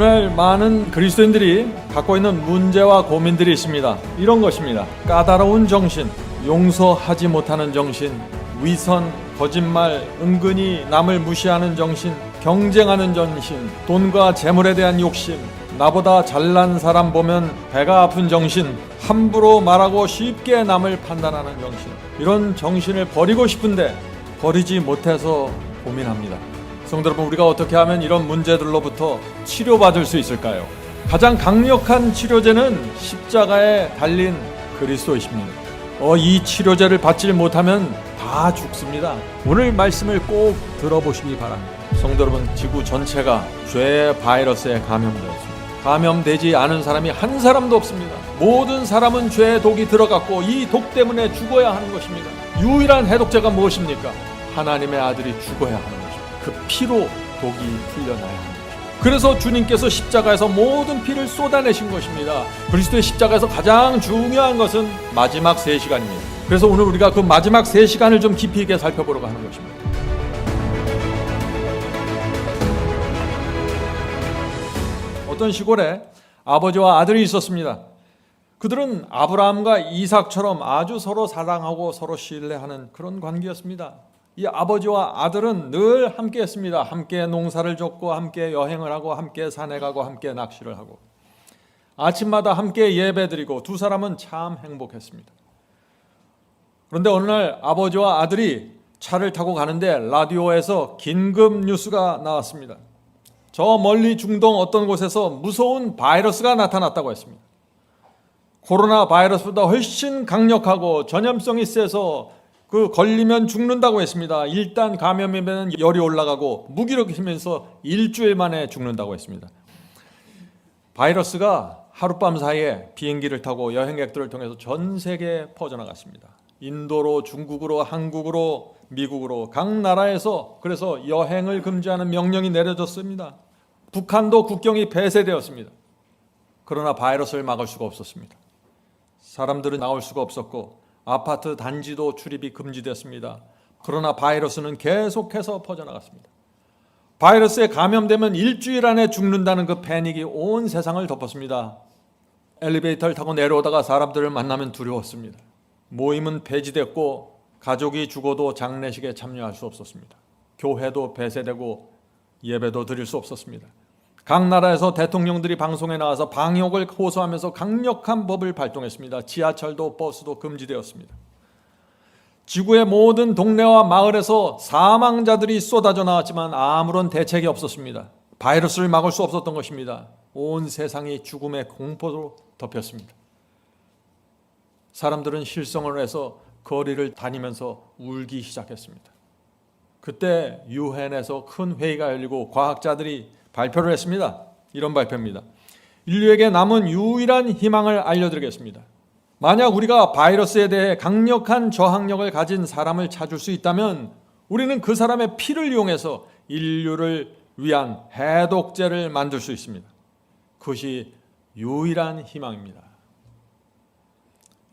오늘 많은 그리스도인들이 갖고 있는 문제와 고민들이 있습니다. 이런 것입니다. 까다로운 정신, 용서하지 못하는 정신, 위선, 거짓말, 은근히 남을 무시하는 정신, 경쟁하는 정신, 돈과 재물에 대한 욕심, 나보다 잘난 사람 보면 배가 아픈 정신, 함부로 말하고 쉽게 남을 판단하는 정신, 이런 정신을 버리고 싶은데 버리지 못해서 고민합니다. 성도 여러분, 우리가 어떻게 하면 이런 문제들로부터 치료받을 수 있을까요? 가장 강력한 치료제는 십자가에 달린 그리스도이십니다. 이 치료제를 받지 못하면 다 죽습니다. 오늘 말씀을 꼭 들어보시기 바랍니다. 성도 여러분, 지구 전체가 죄의 바이러스에 감염되었습니다. 감염되지 않은 사람이 한 사람도 없습니다. 모든 사람은 죄의 독이 들어갔고 이 독 때문에 죽어야 하는 것입니다. 유일한 해독제가 무엇입니까? 하나님의 아들이 죽어야 하는 것입니다. 그 피로 독이 풀려나야 합니다. 그래서 주님께서 십자가에서 모든 피를 쏟아내신 것입니다. 그리스도의 십자가에서 가장 중요한 것은 마지막 3시간입니다. 그래서 오늘 우리가 그 마지막 3시간을 좀 깊이 있게 살펴보려고 하는 것입니다. 어떤 시골에 아버지와 아들이 있었습니다. 그들은 아브라함과 이삭처럼 아주 서로 사랑하고 서로 신뢰하는 그런 관계였습니다. 이 아버지와 아들은 늘 함께 했습니다. 함께 농사를 짓고 함께 여행을 하고 함께 산에 가고 함께 낚시를 하고 아침마다 함께 예배드리고 두 사람은 참 행복했습니다. 그런데 어느 날 아버지와 아들이 차를 타고 가는데 라디오에서 긴급 뉴스가 나왔습니다. 저 멀리 중동 어떤 곳에서 무서운 바이러스가 나타났다고 했습니다. 코로나 바이러스보다 훨씬 강력하고 전염성이 세서 걸리면 죽는다고 했습니다. 일단 감염이면 열이 올라가고 무기력해지면서 일주일 만에 죽는다고 했습니다. 바이러스가 하룻밤 사이에 비행기를 타고 여행객들을 통해서 전 세계에 퍼져나갔습니다. 인도로, 중국으로, 한국으로, 미국으로 각 나라에서 그래서 여행을 금지하는 명령이 내려졌습니다. 북한도 국경이 폐쇄되었습니다. 그러나 바이러스를 막을 수가 없었습니다. 사람들은 나올 수가 없었고 아파트 단지도 출입이 금지됐습니다. 그러나 바이러스는 계속해서 퍼져나갔습니다. 바이러스에 감염되면 일주일 안에 죽는다는 그 패닉이 온 세상을 덮었습니다. 엘리베이터를 타고 내려오다가 사람들을 만나면 두려웠습니다. 모임은 폐지됐고 가족이 죽어도 장례식에 참여할 수 없었습니다. 교회도 폐쇄되고 예배도 드릴 수 없었습니다. 각 나라에서 대통령들이 방송에 나와서 방역을 호소하면서 강력한 법을 발동했습니다. 지하철도 버스도 금지되었습니다. 지구의 모든 동네와 마을에서 사망자들이 쏟아져 나왔지만 아무런 대책이 없었습니다. 바이러스를 막을 수 없었던 것입니다. 온 세상이 죽음의 공포로 덮였습니다. 사람들은 실성을 해서 거리를 다니면서 울기 시작했습니다. 그때 유엔에서 큰 회의가 열리고 과학자들이 발표를 했습니다. 이런 발표입니다. 인류에게 남은 유일한 희망을 알려드리겠습니다. 만약 우리가 바이러스에 대해 강력한 저항력을 가진 사람을 찾을 수 있다면 우리는 그 사람의 피를 이용해서 인류를 위한 해독제를 만들 수 있습니다. 그것이 유일한 희망입니다.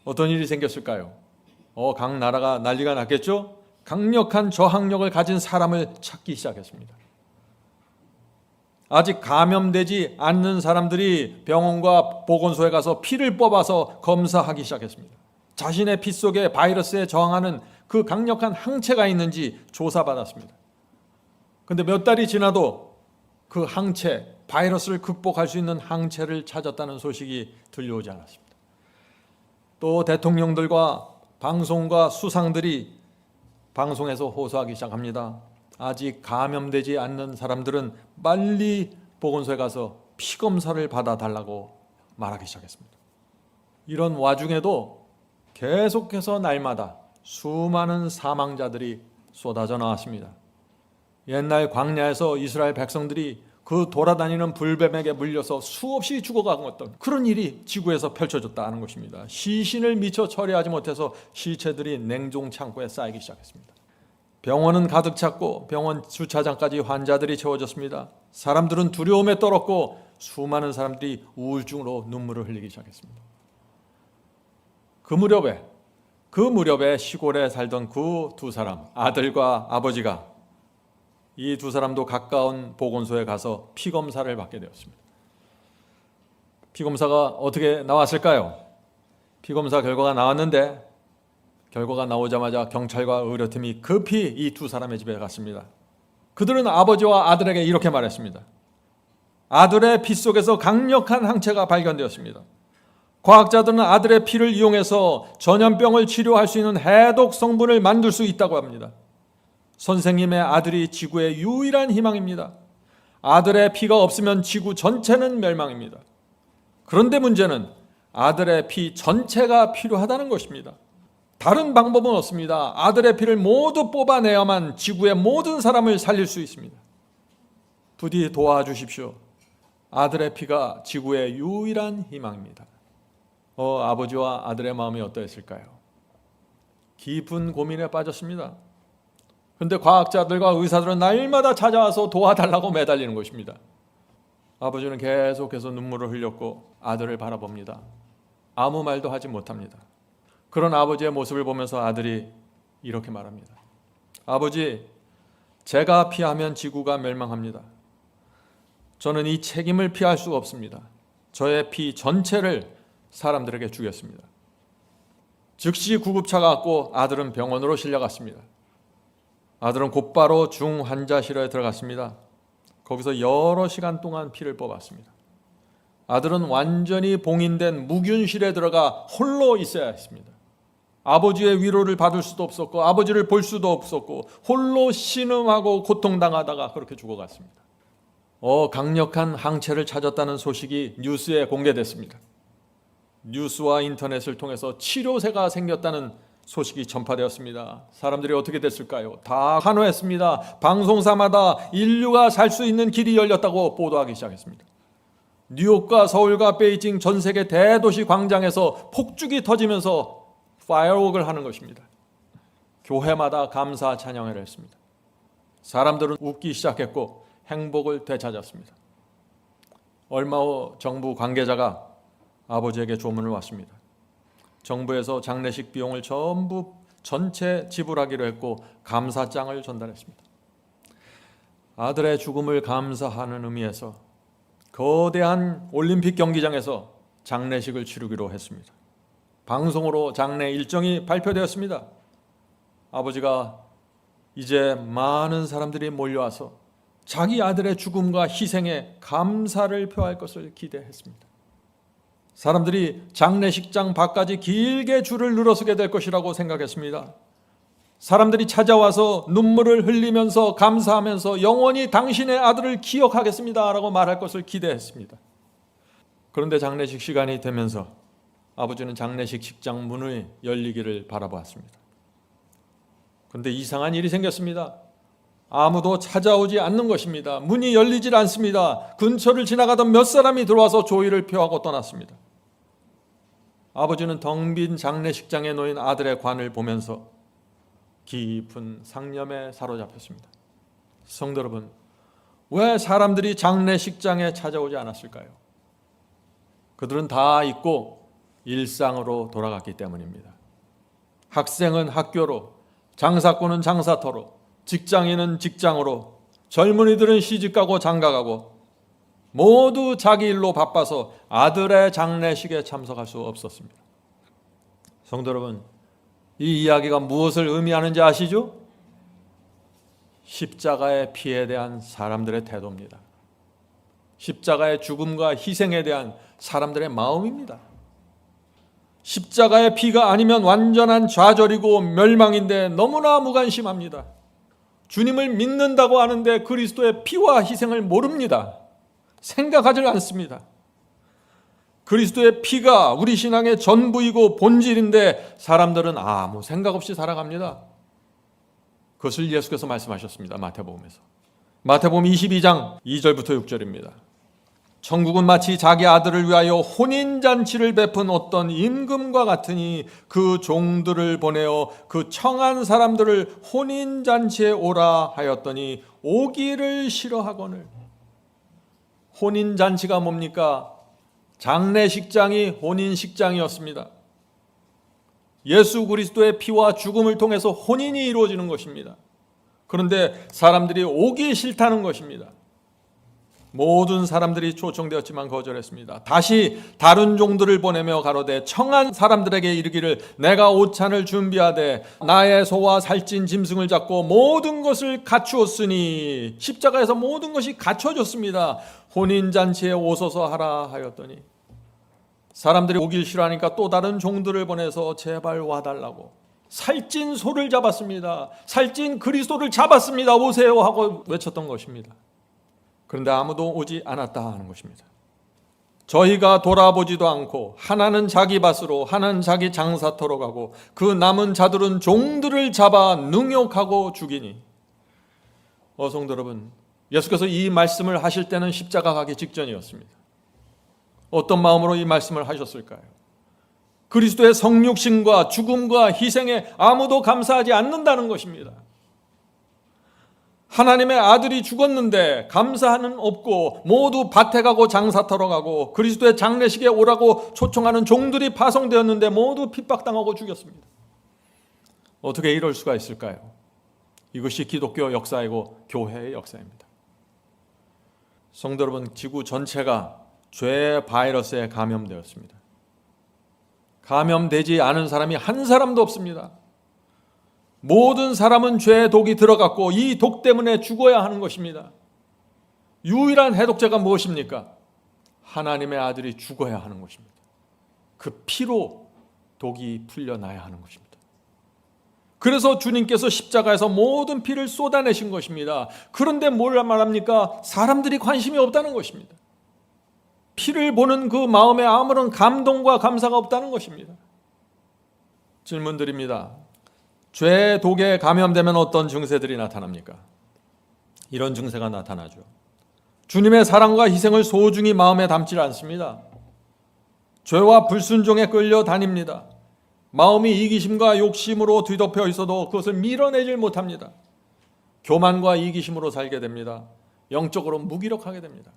어떤 일이 생겼을까요? 각 나라가 난리가 났겠죠? 강력한 저항력을 가진 사람을 찾기 시작했습니다. 아직 감염되지 않는 사람들이 병원과 보건소에 가서 피를 뽑아서 검사하기 시작했습니다. 자신의 피 속에 바이러스에 저항하는 그 강력한 항체가 있는지 조사받았습니다. 그런데 몇 달이 지나도 그 항체, 바이러스를 극복할 수 있는 항체를 찾았다는 소식이 들려오지 않았습니다. 또 대통령들과 방송과 수상들이 방송에서 호소하기 시작합니다. 아직 감염되지 않는 사람들은 빨리 보건소에 가서 피검사를 받아달라고 말하기 시작했습니다. 이런 와중에도 계속해서 날마다 수많은 사망자들이 쏟아져 나왔습니다. 옛날 광야에서 이스라엘 백성들이 그 돌아다니는 불뱀에게 물려서 수없이 죽어가던 그런 일이 지구에서 펼쳐졌다는 것입니다. 시신을 미처 처리하지 못해서 시체들이 냉동 창고에 쌓이기 시작했습니다. 병원은 가득 찼고 병원 주차장까지 환자들이 채워졌습니다. 사람들은 두려움에 떨었고 수많은 사람들이 우울증으로 눈물을 흘리기 시작했습니다. 그 무렵에 시골에 살던 그 두 사람, 아들과 아버지가 이 두 사람도 가까운 보건소에 가서 피검사를 받게 되었습니다. 피검사가 어떻게 나왔을까요? 피검사 결과가 나왔는데 결과가 나오자마자 경찰과 의료팀이 급히 이 두 사람의 집에 갔습니다. 그들은 아버지와 아들에게 이렇게 말했습니다. 아들의 피 속에서 강력한 항체가 발견되었습니다. 과학자들은 아들의 피를 이용해서 전염병을 치료할 수 있는 해독 성분을 만들 수 있다고 합니다. 선생님의 아들이 지구의 유일한 희망입니다. 아들의 피가 없으면 지구 전체는 멸망입니다. 그런데 문제는 아들의 피 전체가 필요하다는 것입니다. 다른 방법은 없습니다. 아들의 피를 모두 뽑아내야만 지구의 모든 사람을 살릴 수 있습니다. 부디 도와주십시오. 아들의 피가 지구의 유일한 희망입니다. 아버지와 아들의 마음이 어떠했을까요? 깊은 고민에 빠졌습니다. 그런데 과학자들과 의사들은 날마다 찾아와서 도와달라고 매달리는 것입니다. 아버지는 계속해서 눈물을 흘렸고 아들을 바라봅니다. 아무 말도 하지 못합니다. 그런 아버지의 모습을 보면서 아들이 이렇게 말합니다. 아버지, 제가 피하면 지구가 멸망합니다. 저는 이 책임을 피할 수가 없습니다. 저의 피 전체를 사람들에게 주겠습니다. 즉시 구급차가 왔고 아들은 병원으로 실려갔습니다. 아들은 곧바로 중환자실에 들어갔습니다. 거기서 여러 시간 동안 피를 뽑았습니다. 아들은 완전히 봉인된 무균실에 들어가 홀로 있어야 했습니다. 아버지의 위로를 받을 수도 없었고 아버지를 볼 수도 없었고 홀로 신음하고 고통당하다가 그렇게 죽어갔습니다. 강력한 항체를 찾았다는 소식이 뉴스에 공개됐습니다. 뉴스와 인터넷을 통해서 치료제가 생겼다는 소식이 전파되었습니다. 사람들이 어떻게 됐을까요? 다 환호했습니다. 방송사마다 인류가 살 수 있는 길이 열렸다고 보도하기 시작했습니다. 뉴욕과 서울과 베이징 전 세계 대도시 광장에서 폭죽이 터지면서 파이어웍을 하는 것입니다. 교회마다 감사 찬양회를 했습니다. 사람들은 웃기 시작했고 행복을 되찾았습니다. 얼마 후 정부 관계자가 아버지에게 조문을 왔습니다. 정부에서 장례식 비용을 전체 지불하기로 했고 감사장을 전달했습니다. 아들의 죽음을 감사하는 의미에서 거대한 올림픽 경기장에서 장례식을 치르기로 했습니다. 방송으로 장례 일정이 발표되었습니다. 아버지가 이제 많은 사람들이 몰려와서 자기 아들의 죽음과 희생에 감사를 표할 것을 기대했습니다. 사람들이 장례식장 밖까지 길게 줄을 늘어서게 될 것이라고 생각했습니다. 사람들이 찾아와서 눈물을 흘리면서 감사하면서 영원히 당신의 아들을 기억하겠습니다라고 말할 것을 기대했습니다. 그런데 장례식 시간이 되면서 아버지는 장례식 식장 문이 열리기를 바라보았습니다. 그런데 이상한 일이 생겼습니다. 아무도 찾아오지 않는 것입니다. 문이 열리질 않습니다. 근처를 지나가던 몇 사람이 들어와서 조의를 표하고 떠났습니다. 아버지는 텅 빈 장례식장에 놓인 아들의 관을 보면서 깊은 상념에 사로잡혔습니다. 성도 여러분, 왜 사람들이 장례식장에 찾아오지 않았을까요? 그들은 다 잊고 일상으로 돌아갔기 때문입니다. 학생은 학교로, 장사꾼은 장사터로, 직장인은 직장으로, 젊은이들은 시집가고 장가가고 모두 자기 일로 바빠서 아들의 장례식에 참석할 수 없었습니다. 성도 여러분, 이 이야기가 무엇을 의미하는지 아시죠? 십자가의 피에 대한 사람들의 태도입니다. 십자가의 죽음과 희생에 대한 사람들의 마음입니다. 십자가의 피가 아니면 완전한 좌절이고 멸망인데 너무나 무관심합니다. 주님을 믿는다고 하는데 그리스도의 피와 희생을 모릅니다. 생각하지 않습니다. 그리스도의 피가 우리 신앙의 전부이고 본질인데 사람들은 아무 생각 없이 살아갑니다. 그것을 예수께서 말씀하셨습니다. 마태복음에서. 마태복음 22장 2절부터 6절입니다. 천국은 마치 자기 아들을 위하여 혼인잔치를 베푼 어떤 임금과 같으니 그 종들을 보내어 그 청한 사람들을 혼인잔치에 오라 하였더니 오기를 싫어하거늘. 혼인잔치가 뭡니까? 장례식장이 혼인식장이었습니다. 예수 그리스도의 피와 죽음을 통해서 혼인이 이루어지는 것입니다. 그런데 사람들이 오기 싫다는 것입니다. 모든 사람들이 초청되었지만 거절했습니다. 다시 다른 종들을 보내며 가로되 청한 사람들에게 이르기를 내가 오찬을 준비하되 나의 소와 살찐 짐승을 잡고 모든 것을 갖추었으니 십자가에서 모든 것이 갖춰졌습니다. 혼인잔치에 오소서 하라 하였더니 사람들이 오길 싫어하니까 또 다른 종들을 보내서 제발 와달라고 살찐 소를 잡았습니다. 살찐 그리스도를 잡았습니다. 오세요 하고 외쳤던 것입니다. 그런데 아무도 오지 않았다 하는 것입니다. 저희가 돌아보지도 않고 하나는 자기 밭으로 하나는 자기 장사터로 가고 그 남은 자들은 종들을 잡아 능욕하고 죽이니. 성도 여러분, 예수께서 이 말씀을 하실 때는 십자가 가기 직전이었습니다. 어떤 마음으로 이 말씀을 하셨을까요? 그리스도의 성육신과 죽음과 희생에 아무도 감사하지 않는다는 것입니다. 하나님의 아들이 죽었는데 감사는 없고 모두 밭에 가고 장사터러 가고 그리스도의 장례식에 오라고 초청하는 종들이 파송되었는데 모두 핍박당하고 죽였습니다. 어떻게 이럴 수가 있을까요? 이것이 기독교 역사이고 교회의 역사입니다. 성도 여러분, 지구 전체가 죄의 바이러스에 감염되었습니다. 감염되지 않은 사람이 한 사람도 없습니다. 모든 사람은 죄의 독이 들어갔고 이 독 때문에 죽어야 하는 것입니다. 유일한 해독제가 무엇입니까? 하나님의 아들이 죽어야 하는 것입니다. 그 피로 독이 풀려나야 하는 것입니다. 그래서 주님께서 십자가에서 모든 피를 쏟아내신 것입니다. 그런데 뭘 말합니까? 사람들이 관심이 없다는 것입니다. 피를 보는 그 마음에 아무런 감동과 감사가 없다는 것입니다. 질문드립니다. 죄의 독에 감염되면 어떤 증세들이 나타납니까? 이런 증세가 나타나죠. 주님의 사랑과 희생을 소중히 마음에 담지 않습니다. 죄와 불순종에 끌려 다닙니다. 마음이 이기심과 욕심으로 뒤덮여 있어도 그것을 밀어내질 못합니다. 교만과 이기심으로 살게 됩니다. 영적으로 무기력하게 됩니다.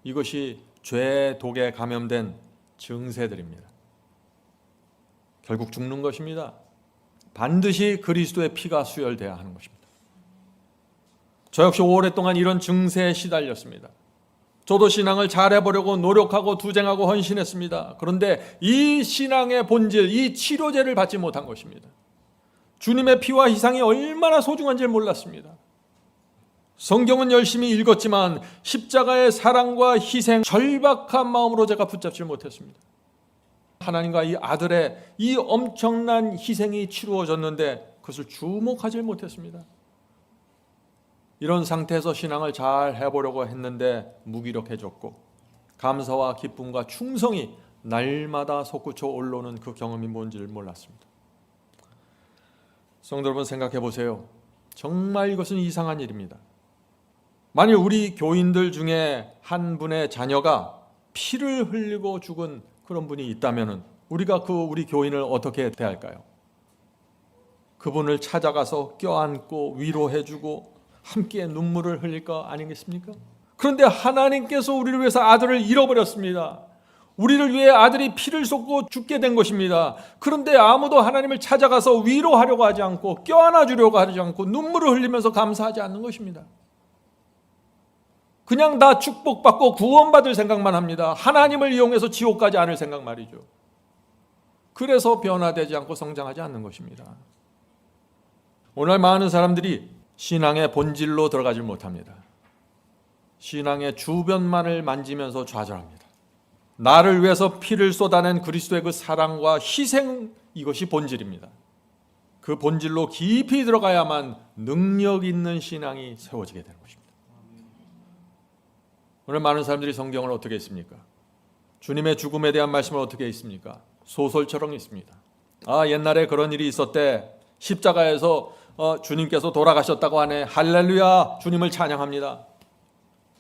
이것이 죄의 독에 감염된 증세들입니다. 결국 죽는 것입니다. 반드시 그리스도의 피가 수혈돼야 하는 것입니다. 저 역시 오랫동안 이런 증세에 시달렸습니다. 저도 신앙을 잘해보려고 노력하고 투쟁하고 헌신했습니다. 그런데 이 신앙의 본질, 이 치료제를 받지 못한 것입니다. 주님의 피와 희생이 얼마나 소중한지 몰랐습니다. 성경은 열심히 읽었지만 십자가의 사랑과 희생, 절박한 마음으로 제가 붙잡지 못했습니다. 하나님과 이 아들의 이 엄청난 희생이 치루어졌는데 그것을 주목하지 못했습니다. 이런 상태에서 신앙을 잘 해보려고 했는데 무기력해졌고 감사와 기쁨과 충성이 날마다 솟구쳐 올라오는 그 경험이 뭔지를 몰랐습니다. 성도 여러분, 생각해 보세요. 정말 이것은 이상한 일입니다. 만일 우리 교인들 중에 한 분의 자녀가 피를 흘리고 죽은 그런 분이 있다면 우리가 우리 교인을 어떻게 대할까요? 그분을 찾아가서 껴안고 위로해주고 함께 눈물을 흘릴 거 아니겠습니까? 그런데 하나님께서 우리를 위해서 아들을 잃어버렸습니다. 우리를 위해 아들이 피를 쏟고 죽게 된 것입니다. 그런데 아무도 하나님을 찾아가서 위로하려고 하지 않고 껴안아 주려고 하지 않고 눈물을 흘리면서 감사하지 않는 것입니다. 그냥 다 축복받고 구원받을 생각만 합니다. 하나님을 이용해서 지옥 가지 않을 생각 말이죠. 그래서 변화되지 않고 성장하지 않는 것입니다. 오늘 많은 사람들이 신앙의 본질로 들어가지 못합니다. 신앙의 주변만을 만지면서 좌절합니다. 나를 위해서 피를 쏟아낸 그리스도의 그 사랑과 희생, 이것이 본질입니다. 그 본질로 깊이 들어가야만 능력 있는 신앙이 세워지게 되는 것입니다. 오늘 많은 사람들이 성경을 어떻게 읽습니까? 주님의 죽음에 대한 말씀을 어떻게 읽습니까? 소설처럼 읽습니다. 옛날에 그런 일이 있었대. 십자가에서 주님께서 돌아가셨다고 하네. 할렐루야, 주님을 찬양합니다.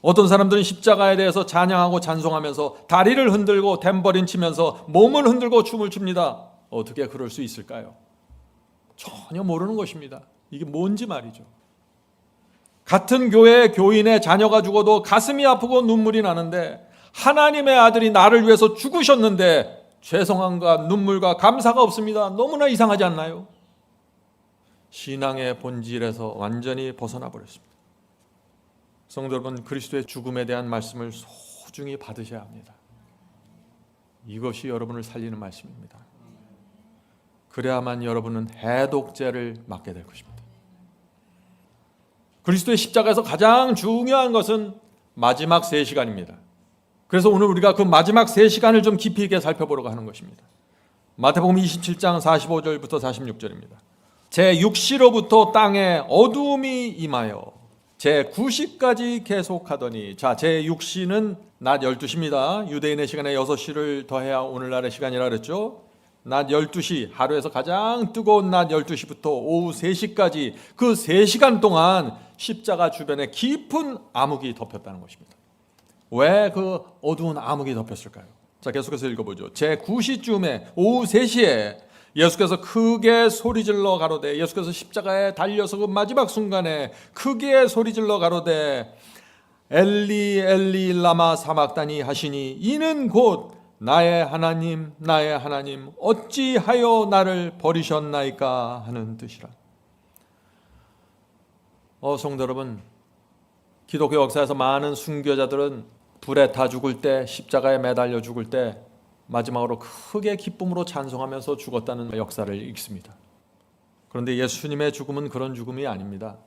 어떤 사람들은 십자가에 대해서 찬양하고 찬송하면서 다리를 흔들고 탬버린 치면서 몸을 흔들고 춤을 춥니다. 어떻게 그럴 수 있을까요? 전혀 모르는 것입니다. 이게 뭔지 말이죠. 같은 교회의 교인의 자녀가 죽어도 가슴이 아프고 눈물이 나는데 하나님의 아들이 나를 위해서 죽으셨는데 죄송함과 눈물과 감사가 없습니다. 너무나 이상하지 않나요? 신앙의 본질에서 완전히 벗어나 버렸습니다. 성도 여러분, 그리스도의 죽음에 대한 말씀을 소중히 받으셔야 합니다. 이것이 여러분을 살리는 말씀입니다. 그래야만 여러분은 해독죄를 맡게 될 것입니다. 그리스도의 십자가에서 가장 중요한 것은 마지막 3시간입니다. 그래서 오늘 우리가 그 마지막 3시간을 좀 깊이 있게 살펴보려고 하는 것입니다. 마태복음 27장 45절부터 46절입니다. 제6시로부터 땅에 어두움이 임하여 제9시까지 계속하더니, 자, 제6시는 낮 12시입니다. 유대인의 시간에 6시를 더해야 오늘날의 시간이라 그랬죠. 낮 12시, 하루에서 가장 뜨거운 낮 12시부터 오후 3시까지 그 3시간 동안 십자가 주변에 깊은 암흑이 덮였다는 것입니다. 왜 그 어두운 암흑이 덮였을까요? 자, 계속해서 읽어보죠. 제9시쯤에 오후 3시에 예수께서 크게 소리질러 가로되, 예수께서 십자가에 달려서 그 마지막 순간에 크게 소리질러 가로되 엘리 엘리 라마 사막다니 하시니 이는 곧 나의 하나님 나의 하나님 어찌하여 나를 버리셨나이까 하는 뜻이라. 성도 여러분, 기독교 역사에서 많은 순교자들은 불에 타 죽을 때, 십자가에 매달려 죽을 때 마지막으로 크게 기쁨으로 찬송하면서 죽었다는 역사를 읽습니다. 그런데 예수님의 죽음은 그런 죽음이 아닙니다.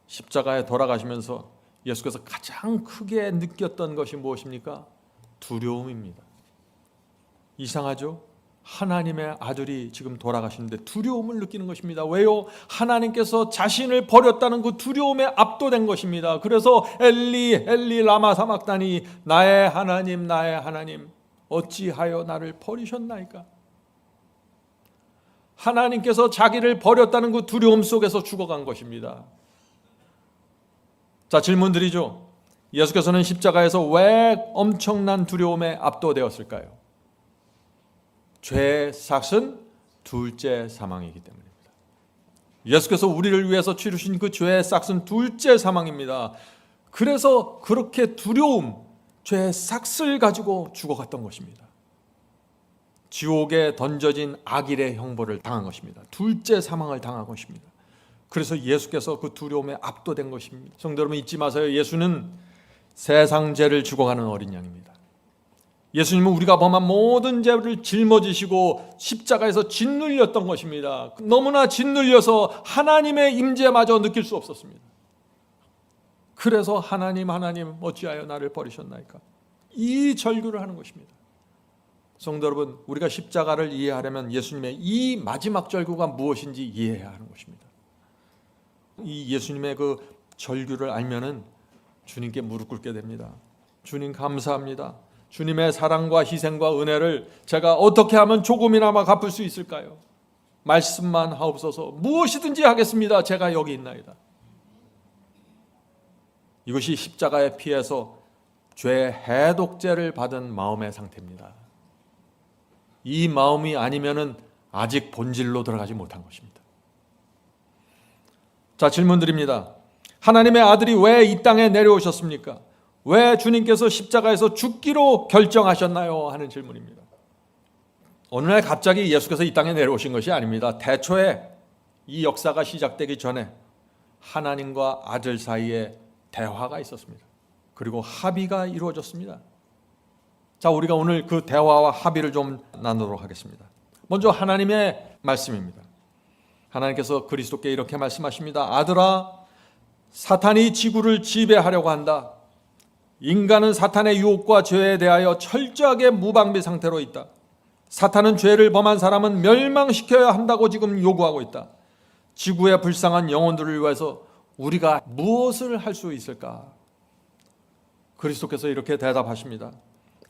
십자가에 돌아가시면서 예수께서 가장 크게 느꼈던 것이 무엇입니까? 두려움입니다. 이상하죠? 하나님의 아들이 지금 돌아가시는데 두려움을 느끼는 것입니다. 왜요? 하나님께서 자신을 버렸다는 그 두려움에 압도된 것입니다. 그래서 엘리 엘리 라마 사막다니 나의 하나님 어찌하여 나를 버리셨나이까? 하나님께서 자기를 버렸다는 그 두려움 속에서 죽어간 것입니다. 자, 질문 드리죠. 예수께서는 십자가에서 왜 엄청난 두려움에 압도되었을까요? 죄의 삭은 둘째 사망이기 때문입니다. 예수께서 우리를 위해서 치르신 그 죄의 삭은 둘째 사망입니다. 그래서 그렇게 두려움, 죄의 삭을 가지고 죽어갔던 것입니다. 지옥에 던져진 악일의 형벌을 당한 것입니다. 둘째 사망을 당한 것입니다. 그래서 예수께서 그 두려움에 압도된 것입니다. 성도 여러분, 잊지 마세요. 예수는 세상 죄를 죽어가는 어린 양입니다. 예수님은 우리가 범한 모든 죄를 짊어지시고 십자가에서 짓눌렸던 것입니다. 너무나 짓눌려서 하나님의 임재마저 느낄 수 없었습니다. 그래서 하나님 어찌하여 나를 버리셨나이까? 이 절규를 하는 것입니다. 성도 여러분, 우리가 십자가를 이해하려면 예수님의 이 마지막 절규가 무엇인지 이해해야 하는 것입니다. 이 예수님의 그 절규를 알면은 주님께 무릎 꿇게 됩니다. 주님 감사합니다. 주님의 사랑과 희생과 은혜를 제가 어떻게 하면 조금이나마 갚을 수 있을까요? 말씀만 하옵소서. 무엇이든지 하겠습니다. 제가 여기 있나이다. 이것이 십자가의 피에서 죄의 해독죄를 받은 마음의 상태입니다. 이 마음이 아니면은 아직 본질로 들어가지 못한 것입니다. 자, 질문 드립니다. 하나님의 아들이 왜 이 땅에 내려오셨습니까? 왜 주님께서 십자가에서 죽기로 결정하셨나요? 하는 질문입니다. 어느 날 갑자기 예수께서 이 땅에 내려오신 것이 아닙니다. 태초에 이 역사가 시작되기 전에 하나님과 아들 사이에 대화가 있었습니다. 그리고 합의가 이루어졌습니다. 자, 우리가 오늘 그 대화와 합의를 좀 나누도록 하겠습니다. 먼저 하나님의 말씀입니다. 하나님께서 그리스도께 이렇게 말씀하십니다. 아들아, 사탄이 지구를 지배하려고 한다. 인간은 사탄의 유혹과 죄에 대하여 철저하게 무방비 상태로 있다. 사탄은 죄를 범한 사람은 멸망시켜야 한다고 지금 요구하고 있다. 지구의 불쌍한 영혼들을 위해서 우리가 무엇을 할 수 있을까? 그리스도께서 이렇게 대답하십니다.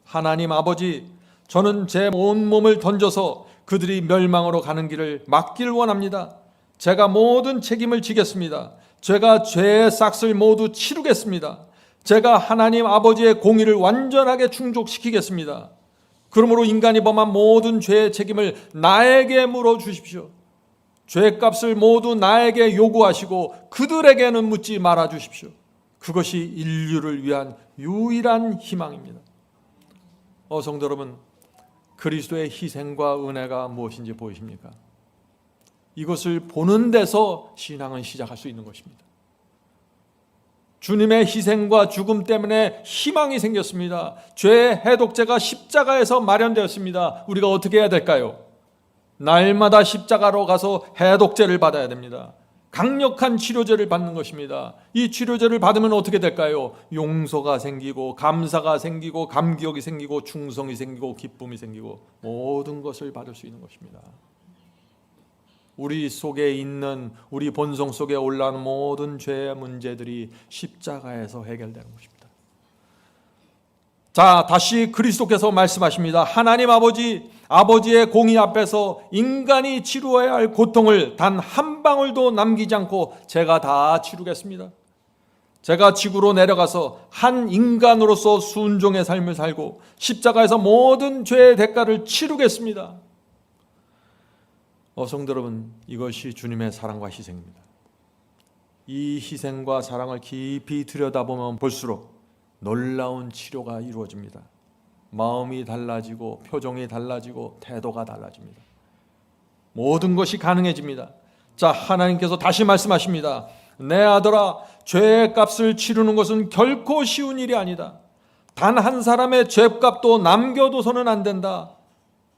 하나님 아버지, 저는 제 온몸을 던져서 그들이 멸망으로 가는 길을 막길 원합니다. 제가 모든 책임을 지겠습니다. 제가 죄의 삭을 모두 치르겠습니다. 제가 하나님 아버지의 공의를 완전하게 충족시키겠습니다. 그러므로 인간이 범한 모든 죄의 책임을 나에게 물어주십시오. 죄값을 모두 나에게 요구하시고 그들에게는 묻지 말아 주십시오. 그것이 인류를 위한 유일한 희망입니다. 성도 여러분, 그리스도의 희생과 은혜가 무엇인지 보이십니까? 이것을 보는 데서 신앙은 시작할 수 있는 것입니다. 주님의 희생과 죽음 때문에 희망이 생겼습니다. 죄의 해독제가 십자가에서 마련되었습니다. 우리가 어떻게 해야 될까요? 날마다 십자가로 가서 해독제를 받아야 됩니다. 강력한 치료제를 받는 것입니다. 이 치료제를 받으면 어떻게 될까요? 용서가 생기고 감사가 생기고 감격이 생기고 충성이 생기고 기쁨이 생기고 모든 것을 받을 수 있는 것입니다. 우리 속에 있는, 우리 본성 속에 올라오는 모든 죄의 문제들이 십자가에서 해결되는 것입니다. 자, 다시 그리스도께서 말씀하십니다. 하나님 아버지의 공의 앞에서 인간이 치루어야 할 고통을 단 한 방울도 남기지 않고 제가 다 치루겠습니다. 제가 지구로 내려가서 한 인간으로서 순종의 삶을 살고 십자가에서 모든 죄의 대가를 치르겠습니다. 성도 여러분, 이것이 주님의 사랑과 희생입니다. 이 희생과 사랑을 깊이 들여다보면 볼수록 놀라운 치료가 이루어집니다. 마음이 달라지고 표정이 달라지고 태도가 달라집니다. 모든 것이 가능해집니다. 자, 하나님께서 다시 말씀하십니다. 내 아들아, 죄의 값을 치르는 것은 결코 쉬운 일이 아니다. 단 한 사람의 죄값도 남겨둬서는 안 된다.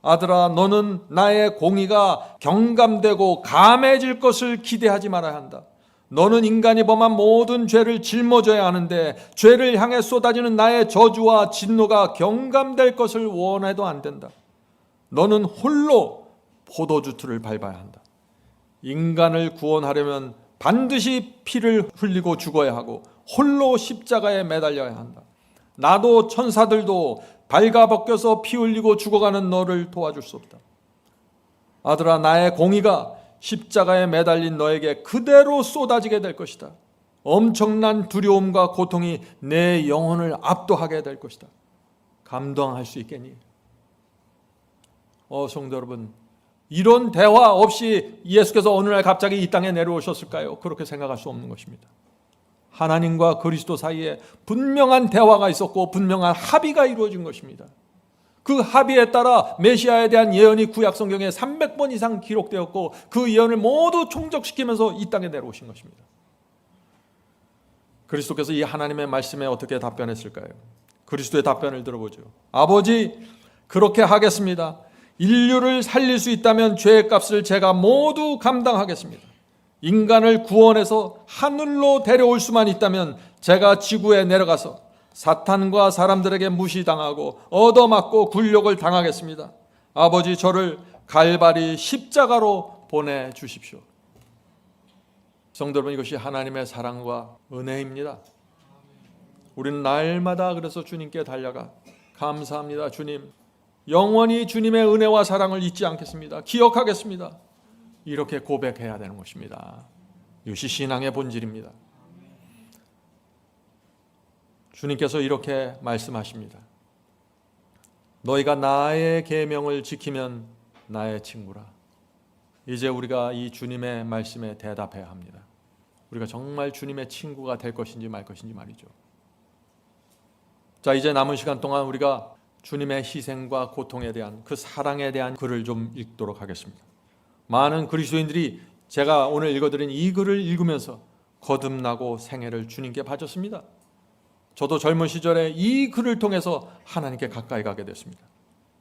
아들아, 너는 나의 공의가 경감되고 감해질 것을 기대하지 말아야 한다. 너는 인간이 범한 모든 죄를 짊어져야 하는데 죄를 향해 쏟아지는 나의 저주와 진노가 경감될 것을 원해도 안 된다. 너는 홀로 포도주틀을 밟아야 한다. 인간을 구원하려면 반드시 피를 흘리고 죽어야 하고 홀로 십자가에 매달려야 한다. 나도 천사들도 발가벗겨서 피 흘리고 죽어가는 너를 도와줄 수 없다. 아들아, 나의 공의가 십자가에 매달린 너에게 그대로 쏟아지게 될 것이다. 엄청난 두려움과 고통이 내 영혼을 압도하게 될 것이다. 감당할 수 있겠니? 성도 여러분, 이런 대화 없이 예수께서 어느 날 갑자기 이 땅에 내려오셨을까요? 그렇게 생각할 수 없는 것입니다. 하나님과 그리스도 사이에 분명한 대화가 있었고 분명한 합의가 이루어진 것입니다. 그 합의에 따라 메시아에 대한 예언이 구약 성경에 300번 이상 기록되었고 그 예언을 모두 총적시키면서 이 땅에 내려오신 것입니다. 그리스도께서 이 하나님의 말씀에 어떻게 답변했을까요? 그리스도의 답변을 들어보죠. 아버지, 그렇게 하겠습니다. 인류를 살릴 수 있다면 죄의 값을 제가 모두 감당하겠습니다. 인간을 구원해서 하늘로 데려올 수만 있다면 제가 지구에 내려가서 사탄과 사람들에게 무시당하고 얻어맞고 굴욕을 당하겠습니다. 아버지, 저를 갈바리 십자가로 보내주십시오. 성도 여러분, 이것이 하나님의 사랑과 은혜입니다. 우리는 날마다 그래서 주님께 달려가 감사합니다. 주님, 영원히 주님의 은혜와 사랑을 잊지 않겠습니다. 기억하겠습니다. 이렇게 고백해야 되는 것입니다. 이것이 신앙의 본질입니다. 주님께서 이렇게 말씀하십니다. 너희가 나의 계명을 지키면 나의 친구라. 이제 우리가 이 주님의 말씀에 대답해야 합니다. 우리가 정말 주님의 친구가 될 것인지 말 것인지 말이죠. 자, 이제 남은 시간 동안 우리가 주님의 희생과 고통에 대한 그 사랑에 대한 글을 좀 읽도록 하겠습니다. 많은 그리스도인들이 제가 오늘 읽어드린 이 글을 읽으면서 거듭나고 생애를 주님께 바쳤습니다. 저도 젊은 시절에 이 글을 통해서 하나님께 가까이 가게 됐습니다.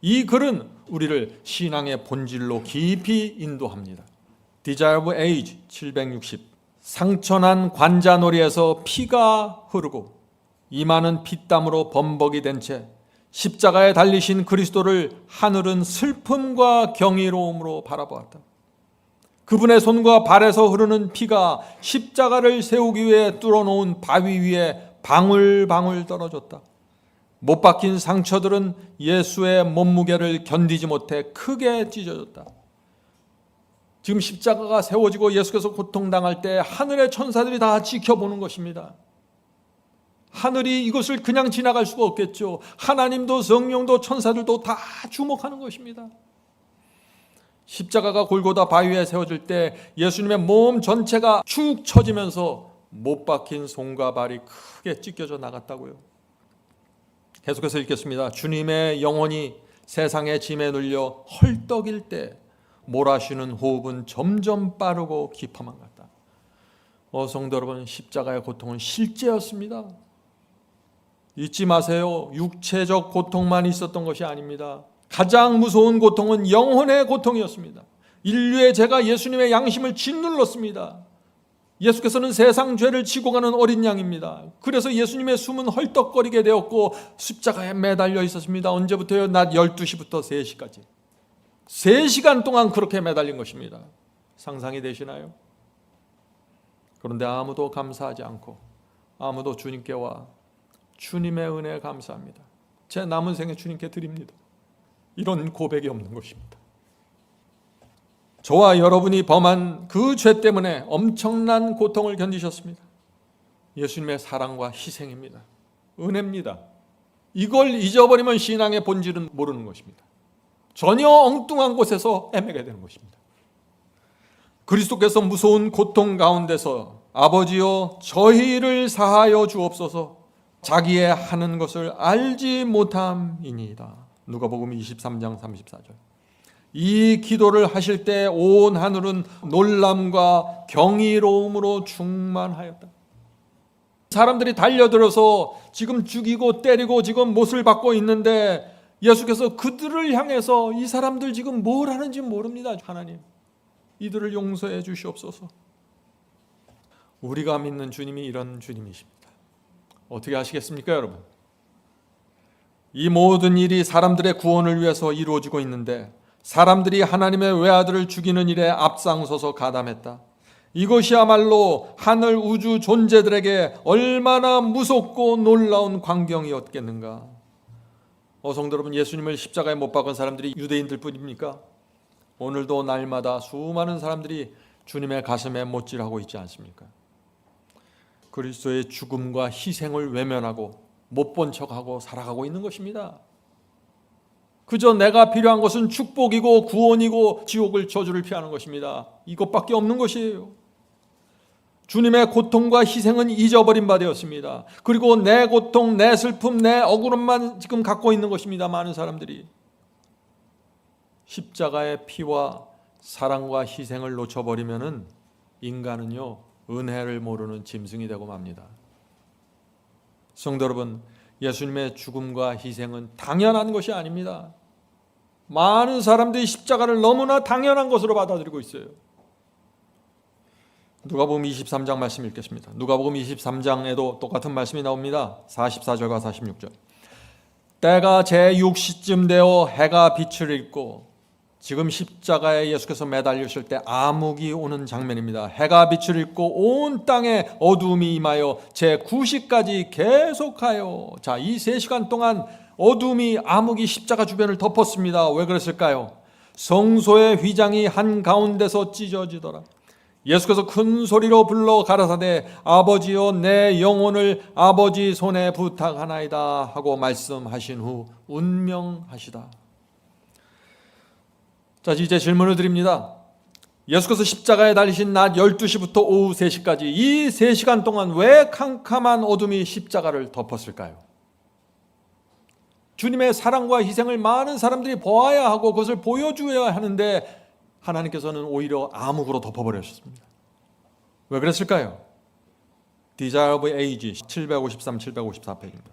이 글은 우리를 신앙의 본질로 깊이 인도합니다. Desire of Age 760. 상처난 관자놀이에서 피가 흐르고 이마는 피땀으로 범벅이 된 채 십자가에 달리신 그리스도를 하늘은 슬픔과 경이로움으로 바라보았다. 그분의 손과 발에서 흐르는 피가 십자가를 세우기 위해 뚫어놓은 바위 위에 방울방울 떨어졌다. 못 박힌 상처들은 예수의 몸무게를 견디지 못해 크게 찢어졌다. 지금 십자가가 세워지고 예수께서 고통당할 때 하늘의 천사들이 다 지켜보는 것입니다. 하늘이 이것을 그냥 지나갈 수가 없겠죠. 하나님도 성령도 천사들도 다 주목하는 것입니다. 십자가가 골고다 바위에 세워질 때 예수님의 몸 전체가 축 처지면서 못 박힌 손과 발이 크게 찢겨져 나갔다고요. 계속해서 읽겠습니다. 주님의 영혼이 세상의 짐에 눌려 헐떡일 때 몰아쉬는 호흡은 점점 빠르고 깊어만 갔다. 성도 여러분, 십자가의 고통은 실제였습니다. 잊지 마세요. 육체적 고통만 있었던 것이 아닙니다. 가장 무서운 고통은 영혼의 고통이었습니다. 인류의 죄가 예수님의 양심을 짓눌렀습니다. 예수께서는 세상 죄를 지고 가는 어린 양입니다. 그래서 예수님의 숨은 헐떡거리게 되었고 십자가에 매달려 있었습니다. 언제부터요? 낮 12시부터 3시까지. 3시간 동안 그렇게 매달린 것입니다. 상상이 되시나요? 그런데 아무도 감사하지 않고 아무도 주님께 와 주님의 은혜에 감사합니다. 제 남은 생에 주님께 드립니다. 이런 고백이 없는 것입니다. 저와 여러분이 범한 그 죄 때문에 엄청난 고통을 견디셨습니다. 예수님의 사랑과 희생입니다. 은혜입니다. 이걸 잊어버리면 신앙의 본질은 모르는 것입니다. 전혀 엉뚱한 곳에서 헤매게 되는 것입니다. 그리스도께서 무서운 고통 가운데서 아버지여 저희를 사하여 주옵소서 자기의 하는 것을 알지 못함이니이다. 누가복음 23장 34절. 이 기도를 하실 때 온 하늘은 놀람과 경이로움으로 충만하였다. 사람들이 달려들어서 지금 죽이고 때리고 지금 못을 받고 있는데 예수께서 그들을 향해서 이 사람들 지금 뭘 하는지 모릅니다. 하나님, 이들을 용서해 주시옵소서. 우리가 믿는 주님이 이런 주님이십니다. 어떻게 하시겠습니까, 여러분? 이 모든 일이 사람들의 구원을 위해서 이루어지고 있는데 사람들이 하나님의 외아들을 죽이는 일에 앞장서서 가담했다. 이것이야말로 하늘 우주 존재들에게 얼마나 무섭고 놀라운 광경이었겠는가. 성도 여러분, 예수님을 십자가에 못 박은 사람들이 유대인들 뿐입니까? 오늘도 날마다 수많은 사람들이 주님의 가슴에 못질하고 있지 않습니까? 그리스도의 죽음과 희생을 외면하고 못 본 척하고 살아가고 있는 것입니다. 그저 내가 필요한 것은 축복이고 구원이고 지옥을 저주를 피하는 것입니다. 이것밖에 없는 것이에요. 주님의 고통과 희생은 잊어버린 바 되었습니다. 그리고 내 고통, 내 슬픔, 내 억울함만 지금 갖고 있는 것입니다. 많은 사람들이 십자가의 피와 사랑과 희생을 놓쳐버리면은 인간은요 은혜를 모르는 짐승이 되고 맙니다. 성도 여러분, 예수님의 죽음과 희생은 당연한 것이 아닙니다. 많은 사람들이 십자가를 너무나 당연한 것으로 받아들이고 있어요. 누가복음 23장 말씀 읽겠습니다. 누가복음 23장에도 똑같은 말씀이 나옵니다. 44절과 46절. 때가 제6시쯤 되어 해가 빛을 잃고, 지금 십자가에 예수께서 매달리실 때 암흑이 오는 장면입니다. 해가 빛을 잃고 온 땅에 어두움이 임하여 제9시까지 계속하여, 자, 이 3시간 동안 어두움이 암흑이 십자가 주변을 덮었습니다. 왜 그랬을까요? 성소의 휘장이 한가운데서 찢어지더라. 예수께서 큰 소리로 불러 가라사대 아버지여 내 영혼을 아버지 손에 부탁하나이다 하고 말씀하신 후 운명하시다. 자, 이제 질문을 드립니다. 예수께서 십자가에 달리신 낮 12시부터 오후 3시까지 이 3시간 동안 왜 캄캄한 어둠이 십자가를 덮었을까요? 주님의 사랑과 희생을 많은 사람들이 보아야 하고 그것을 보여줘야 하는데 하나님께서는 오히려 암흑으로 덮어버리셨습니다. 왜 그랬을까요? Desire of Age 753, 754페이지입니다.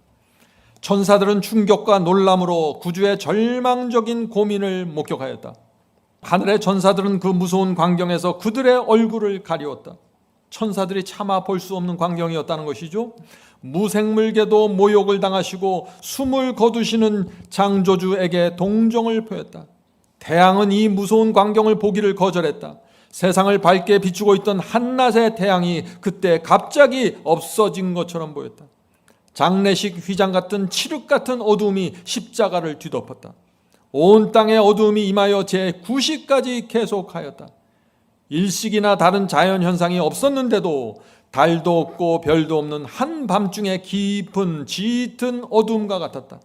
천사들은 충격과 놀람으로 구주의 절망적인 고민을 목격하였다. 하늘의 천사들은 그 무서운 광경에서 그들의 얼굴을 가리웠다. 천사들이 차마 볼 수 없는 광경이었다는 것이죠. 무생물계도 모욕을 당하시고 숨을 거두시는 창조주에게 동정을 표했다. 태양은 이 무서운 광경을 보기를 거절했다. 세상을 밝게 비추고 있던 한낮의 태양이 그때 갑자기 없어진 것처럼 보였다. 장례식 휘장 같은 칠흑 같은 어두움이 십자가를 뒤덮었다. 온 땅에 어두움이 임하여 제9시까지 계속하였다. 일식이나 다른 자연현상이 없었는데도 달도 없고 별도 없는 한밤중에 깊은 짙은 어두움과 같았다.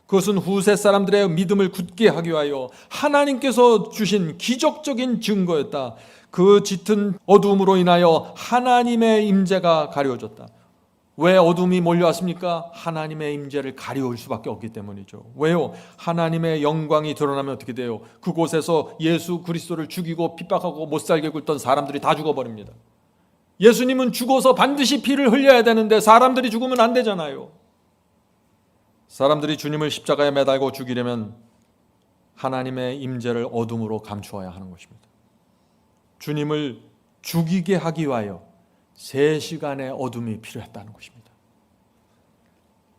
그것은 후세 사람들의 믿음을 굳게 하기 위하여 하나님께서 주신 기적적인 증거였다. 그 짙은 어두움으로 인하여 하나님의 임재가 가려졌다. 왜 어둠이 몰려왔습니까? 하나님의 임재를 가려울 수밖에 없기 때문이죠. 왜요? 하나님의 영광이 드러나면 어떻게 돼요? 그곳에서 예수 그리스도를 죽이고 핍박하고 못살게 굴던 사람들이 다 죽어버립니다. 예수님은 죽어서 반드시 피를 흘려야 되는데 사람들이 죽으면 안 되잖아요. 사람들이 주님을 십자가에 매달고 죽이려면 하나님의 임재를 어둠으로 감추어야 하는 것입니다. 주님을 죽이게 하기 위하여 3시간의 어둠이 필요했다는 것입니다.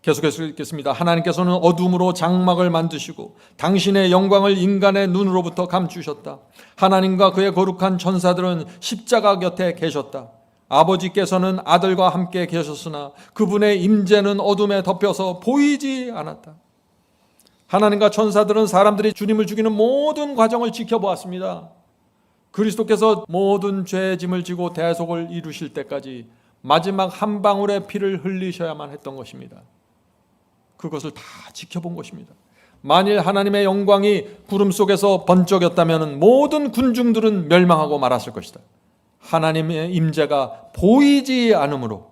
계속해서 읽겠습니다. 하나님께서는 어둠으로 장막을 만드시고 당신의 영광을 인간의 눈으로부터 감추셨다. 하나님과 그의 거룩한 천사들은 십자가 곁에 계셨다. 아버지께서는 아들과 함께 계셨으나 그분의 임재는 어둠에 덮여서 보이지 않았다. 하나님과 천사들은 사람들이 주님을 죽이는 모든 과정을 지켜보았습니다. 그리스도께서 모든 죄의 짐을 지고 대속을 이루실 때까지 마지막 한 방울의 피를 흘리셔야만 했던 것입니다. 그것을 다 지켜본 것입니다. 만일 하나님의 영광이 구름 속에서 번쩍였다면 모든 군중들은 멸망하고 말았을 것이다. 하나님의 임재가 보이지 않으므로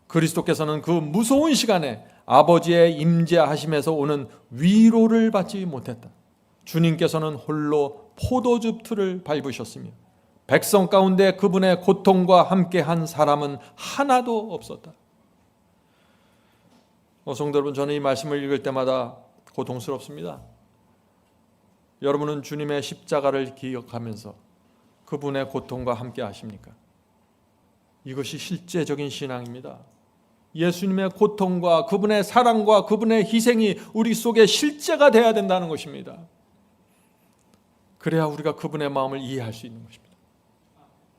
그리스도께서는 그 무서운 시간에 아버지의 임재하심에서 오는 위로를 받지 못했다. 주님께서는 홀로 포도즙 틀을 밟으셨으며 백성 가운데 그분의 고통과 함께한 사람은 하나도 없었다. 성도 여러분, 저는 이 말씀을 읽을 때마다 고통스럽습니다. 여러분은 주님의 십자가를 기억하면서 그분의 고통과 함께 하십니까? 이것이 실제적인 신앙입니다. 예수님의 고통과 그분의 사랑과 그분의 희생이 우리 속에 실제가 되어야 된다는 것입니다. 그래야 우리가 그분의 마음을 이해할 수 있는 것입니다.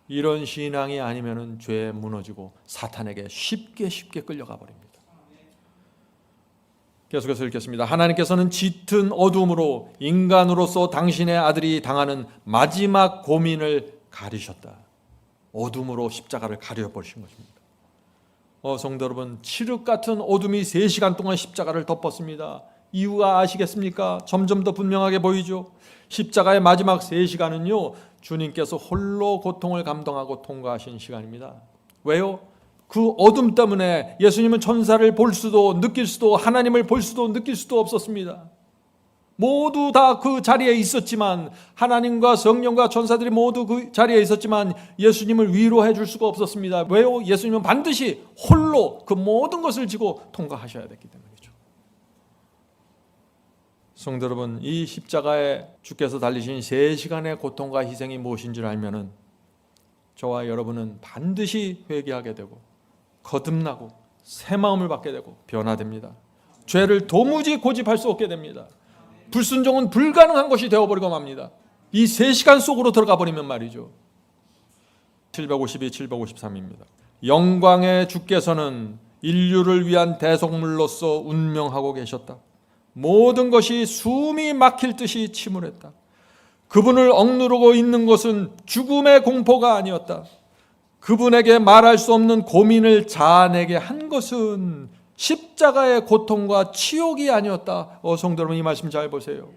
이런 신앙이 아니면 죄에 무너지고 사탄에게 쉽게 끌려가 버립니다. 계속해서 읽겠습니다. 하나님께서는 짙은 어둠으로 인간으로서 당신의 아들이 당하는 마지막 고민을 가리셨다. 어둠으로 십자가를 가려버리신 것입니다. 성도 여러분, 칠흑 같은 어둠이 3시간 동안 십자가를 덮었습니다. 이유가 아시겠습니까? 점점 더 분명하게 보이죠. 십자가의 마지막 3시간은요 주님께서 홀로 고통을 감당하고 통과하신 시간입니다. 왜요? 그 어둠 때문에 예수님은 천사를 볼 수도 느낄 수도 하나님을 볼 수도 느낄 수도 없었습니다. 모두 다 그 자리에 있었지만, 하나님과 성령과 천사들이 모두 그 자리에 있었지만 예수님을 위로해 줄 수가 없었습니다. 왜요? 예수님은 반드시 홀로 그 모든 것을 지고 통과하셔야 됐기 때문이죠. 성도 여러분, 이 십자가에 주께서 달리신 3시간의 고통과 희생이 무엇인지를 알면은 저와 여러분은 반드시 회개하게 되고 거듭나고 새 마음을 받게 되고 변화됩니다. 죄를 도무지 고집할 수 없게 됩니다. 불순종은 불가능한 것이 되어버리고 맙니다. 이 3시간 속으로 들어가 버리면 말이죠. 752, 753입니다. 영광의 주께서는 인류를 위한 대속물로서 운명하고 계셨다. 모든 것이 숨이 막힐 듯이 침울했다. 그분을 억누르고 있는 것은 죽음의 공포가 아니었다. 그분에게 말할 수 없는 고민을 자아내게 한 것은 십자가의 고통과 치욕이 아니었다. 성도 여러분, 이 말씀 잘 보세요.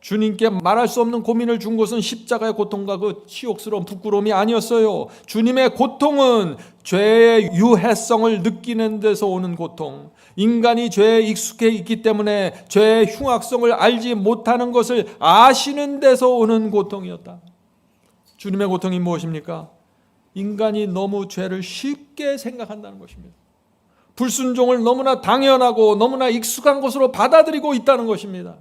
주님께 말할 수 없는 고민을 준 것은 십자가의 고통과 그 치욕스러운 부끄러움이 아니었어요. 주님의 고통은 죄의 유해성을 느끼는 데서 오는 고통, 인간이 죄에 익숙해 있기 때문에 죄의 흉악성을 알지 못하는 것을 아시는 데서 오는 고통이었다. 주님의 고통이 무엇입니까? 인간이 너무 죄를 쉽게 생각한다는 것입니다. 불순종을 너무나 당연하고 너무나 익숙한 것으로 받아들이고 있다는 것입니다.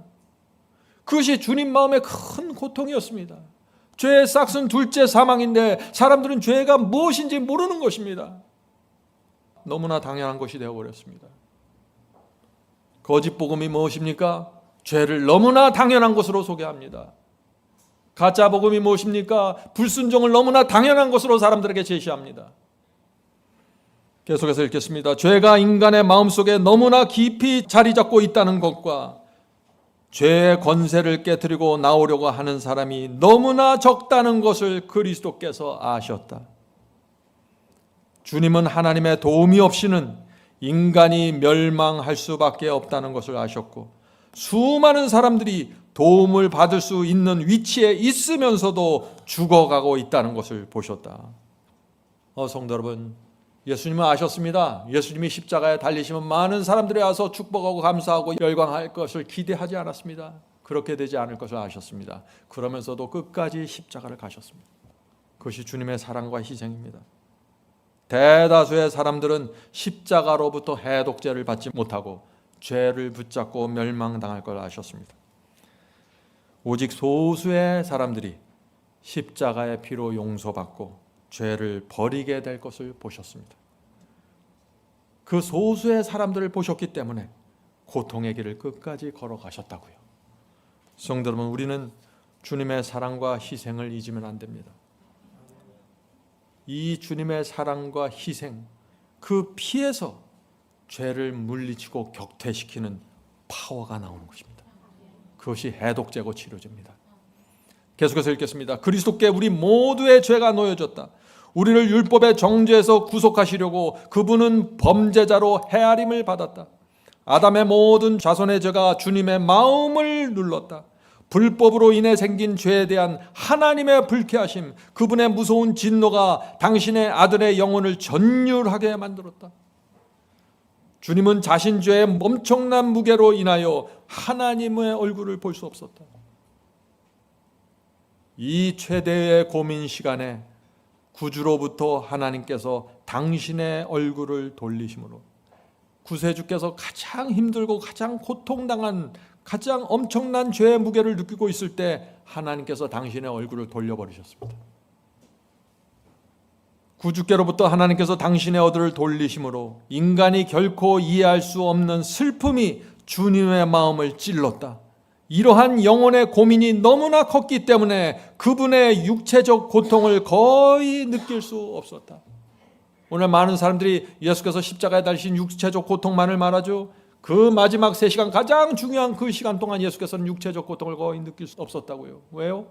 그것이 주님 마음의 큰 고통이었습니다. 죄의 싹은 둘째 사망인데 사람들은 죄가 무엇인지 모르는 것입니다. 너무나 당연한 것이 되어버렸습니다. 거짓 복음이 무엇입니까? 죄를 너무나 당연한 것으로 소개합니다. 가짜 복음이 무엇입니까? 불순종을 너무나 당연한 것으로 사람들에게 제시합니다. 계속해서 읽겠습니다. 죄가 인간의 마음속에 너무나 깊이 자리 잡고 있다는 것과 죄의 권세를 깨뜨리고 나오려고 하는 사람이 너무나 적다는 것을 그리스도께서 아셨다. 주님은 하나님의 도움이 없이는 인간이 멸망할 수밖에 없다는 것을 아셨고, 수많은 사람들이 도움을 받을 수 있는 위치에 있으면서도 죽어가고 있다는 것을 보셨다. 성도 여러분, 예수님은 아셨습니다. 예수님이 십자가에 달리시면 많은 사람들이 와서 축복하고 감사하고 열광할 것을 기대하지 않았습니다. 그렇게 되지 않을 것을 아셨습니다. 그러면서도 끝까지 십자가를 가셨습니다. 그것이 주님의 사랑과 희생입니다. 대다수의 사람들은 십자가로부터 해독제를 받지 못하고 죄를 붙잡고 멸망당할 걸 아셨습니다. 오직 소수의 사람들이 십자가의 피로 용서받고 죄를 버리게 될 것을 보셨습니다. 그 소수의 사람들을 보셨기 때문에 고통의 길을 끝까지 걸어가셨다고요. 성도 여러분, 우리는 주님의 사랑과 희생을 잊으면 안 됩니다. 이 주님의 사랑과 희생, 그 피에서 죄를 물리치고 격퇴시키는 파워가 나오는 것입니다. 그것이 해독제고 치료제입니다. 계속해서 읽겠습니다. 그리스도께 우리 모두의 죄가 놓여졌다. 우리를 율법의 정죄에서 구속하시려고 그분은 범죄자로 헤아림을 받았다. 아담의 모든 자손의 죄가 주님의 마음을 눌렀다. 불법으로 인해 생긴 죄에 대한 하나님의 불쾌하심, 그분의 무서운 진노가 당신의 아들의 영혼을 전율하게 만들었다. 주님은 자신 죄의 엄청난 무게로 인하여 하나님의 얼굴을 볼 수 없었다. 이 최대의 고민 시간에 구주로부터 하나님께서 당신의 얼굴을 돌리심으로 구세주께서 가장 힘들고 가장 고통당한 가장 엄청난 죄의 무게를 느끼고 있을 때 하나님께서 당신의 얼굴을 돌려버리셨습니다. 구주께로부터 하나님께서 당신의 어들을 돌리심으로 인간이 결코 이해할 수 없는 슬픔이 주님의 마음을 찔렀다. 이러한 영혼의 고민이 너무나 컸기 때문에 그분의 육체적 고통을 거의 느낄 수 없었다. 오늘 많은 사람들이 예수께서 십자가에 달리신 육체적 고통만을 말하죠. 그 마지막 3시간, 가장 중요한 그 시간 동안 예수께서는 육체적 고통을 거의 느낄 수 없었다고요. 왜요?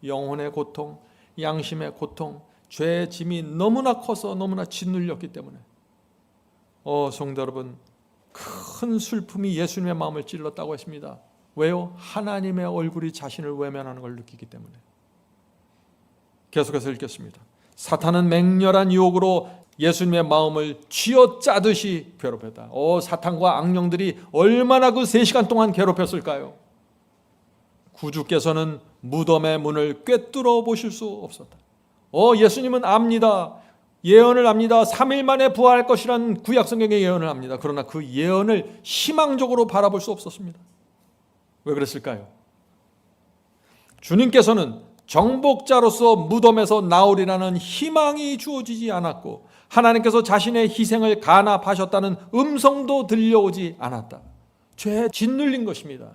영혼의 고통, 양심의 고통, 죄의 짐이 너무나 커서 너무나 짓눌렸기 때문에. 성도 여러분, 큰 슬픔이 예수님의 마음을 찔렀다고 했습니다. 왜요? 하나님의 얼굴이 자신을 외면하는 걸 느끼기 때문에. 계속해서 읽겠습니다. 사탄은 맹렬한 유혹으로 예수님의 마음을 쥐어짜듯이 괴롭혔다. 사탄과 악령들이 얼마나 그 3시간 동안 괴롭혔을까요? 구주께서는 무덤의 문을 꿰뚫어 보실 수 없었다. 예수님은 압니다. 예언을 합니다. 3일 만에 부활할 것이란 구약성경의 예언을 합니다. 그러나 그 예언을 희망적으로 바라볼 수 없었습니다. 왜 그랬을까요? 주님께서는 정복자로서 무덤에서 나오리라는 희망이 주어지지 않았고 하나님께서 자신의 희생을 간합하셨다는 음성도 들려오지 않았다. 죄에 짓눌린 것입니다.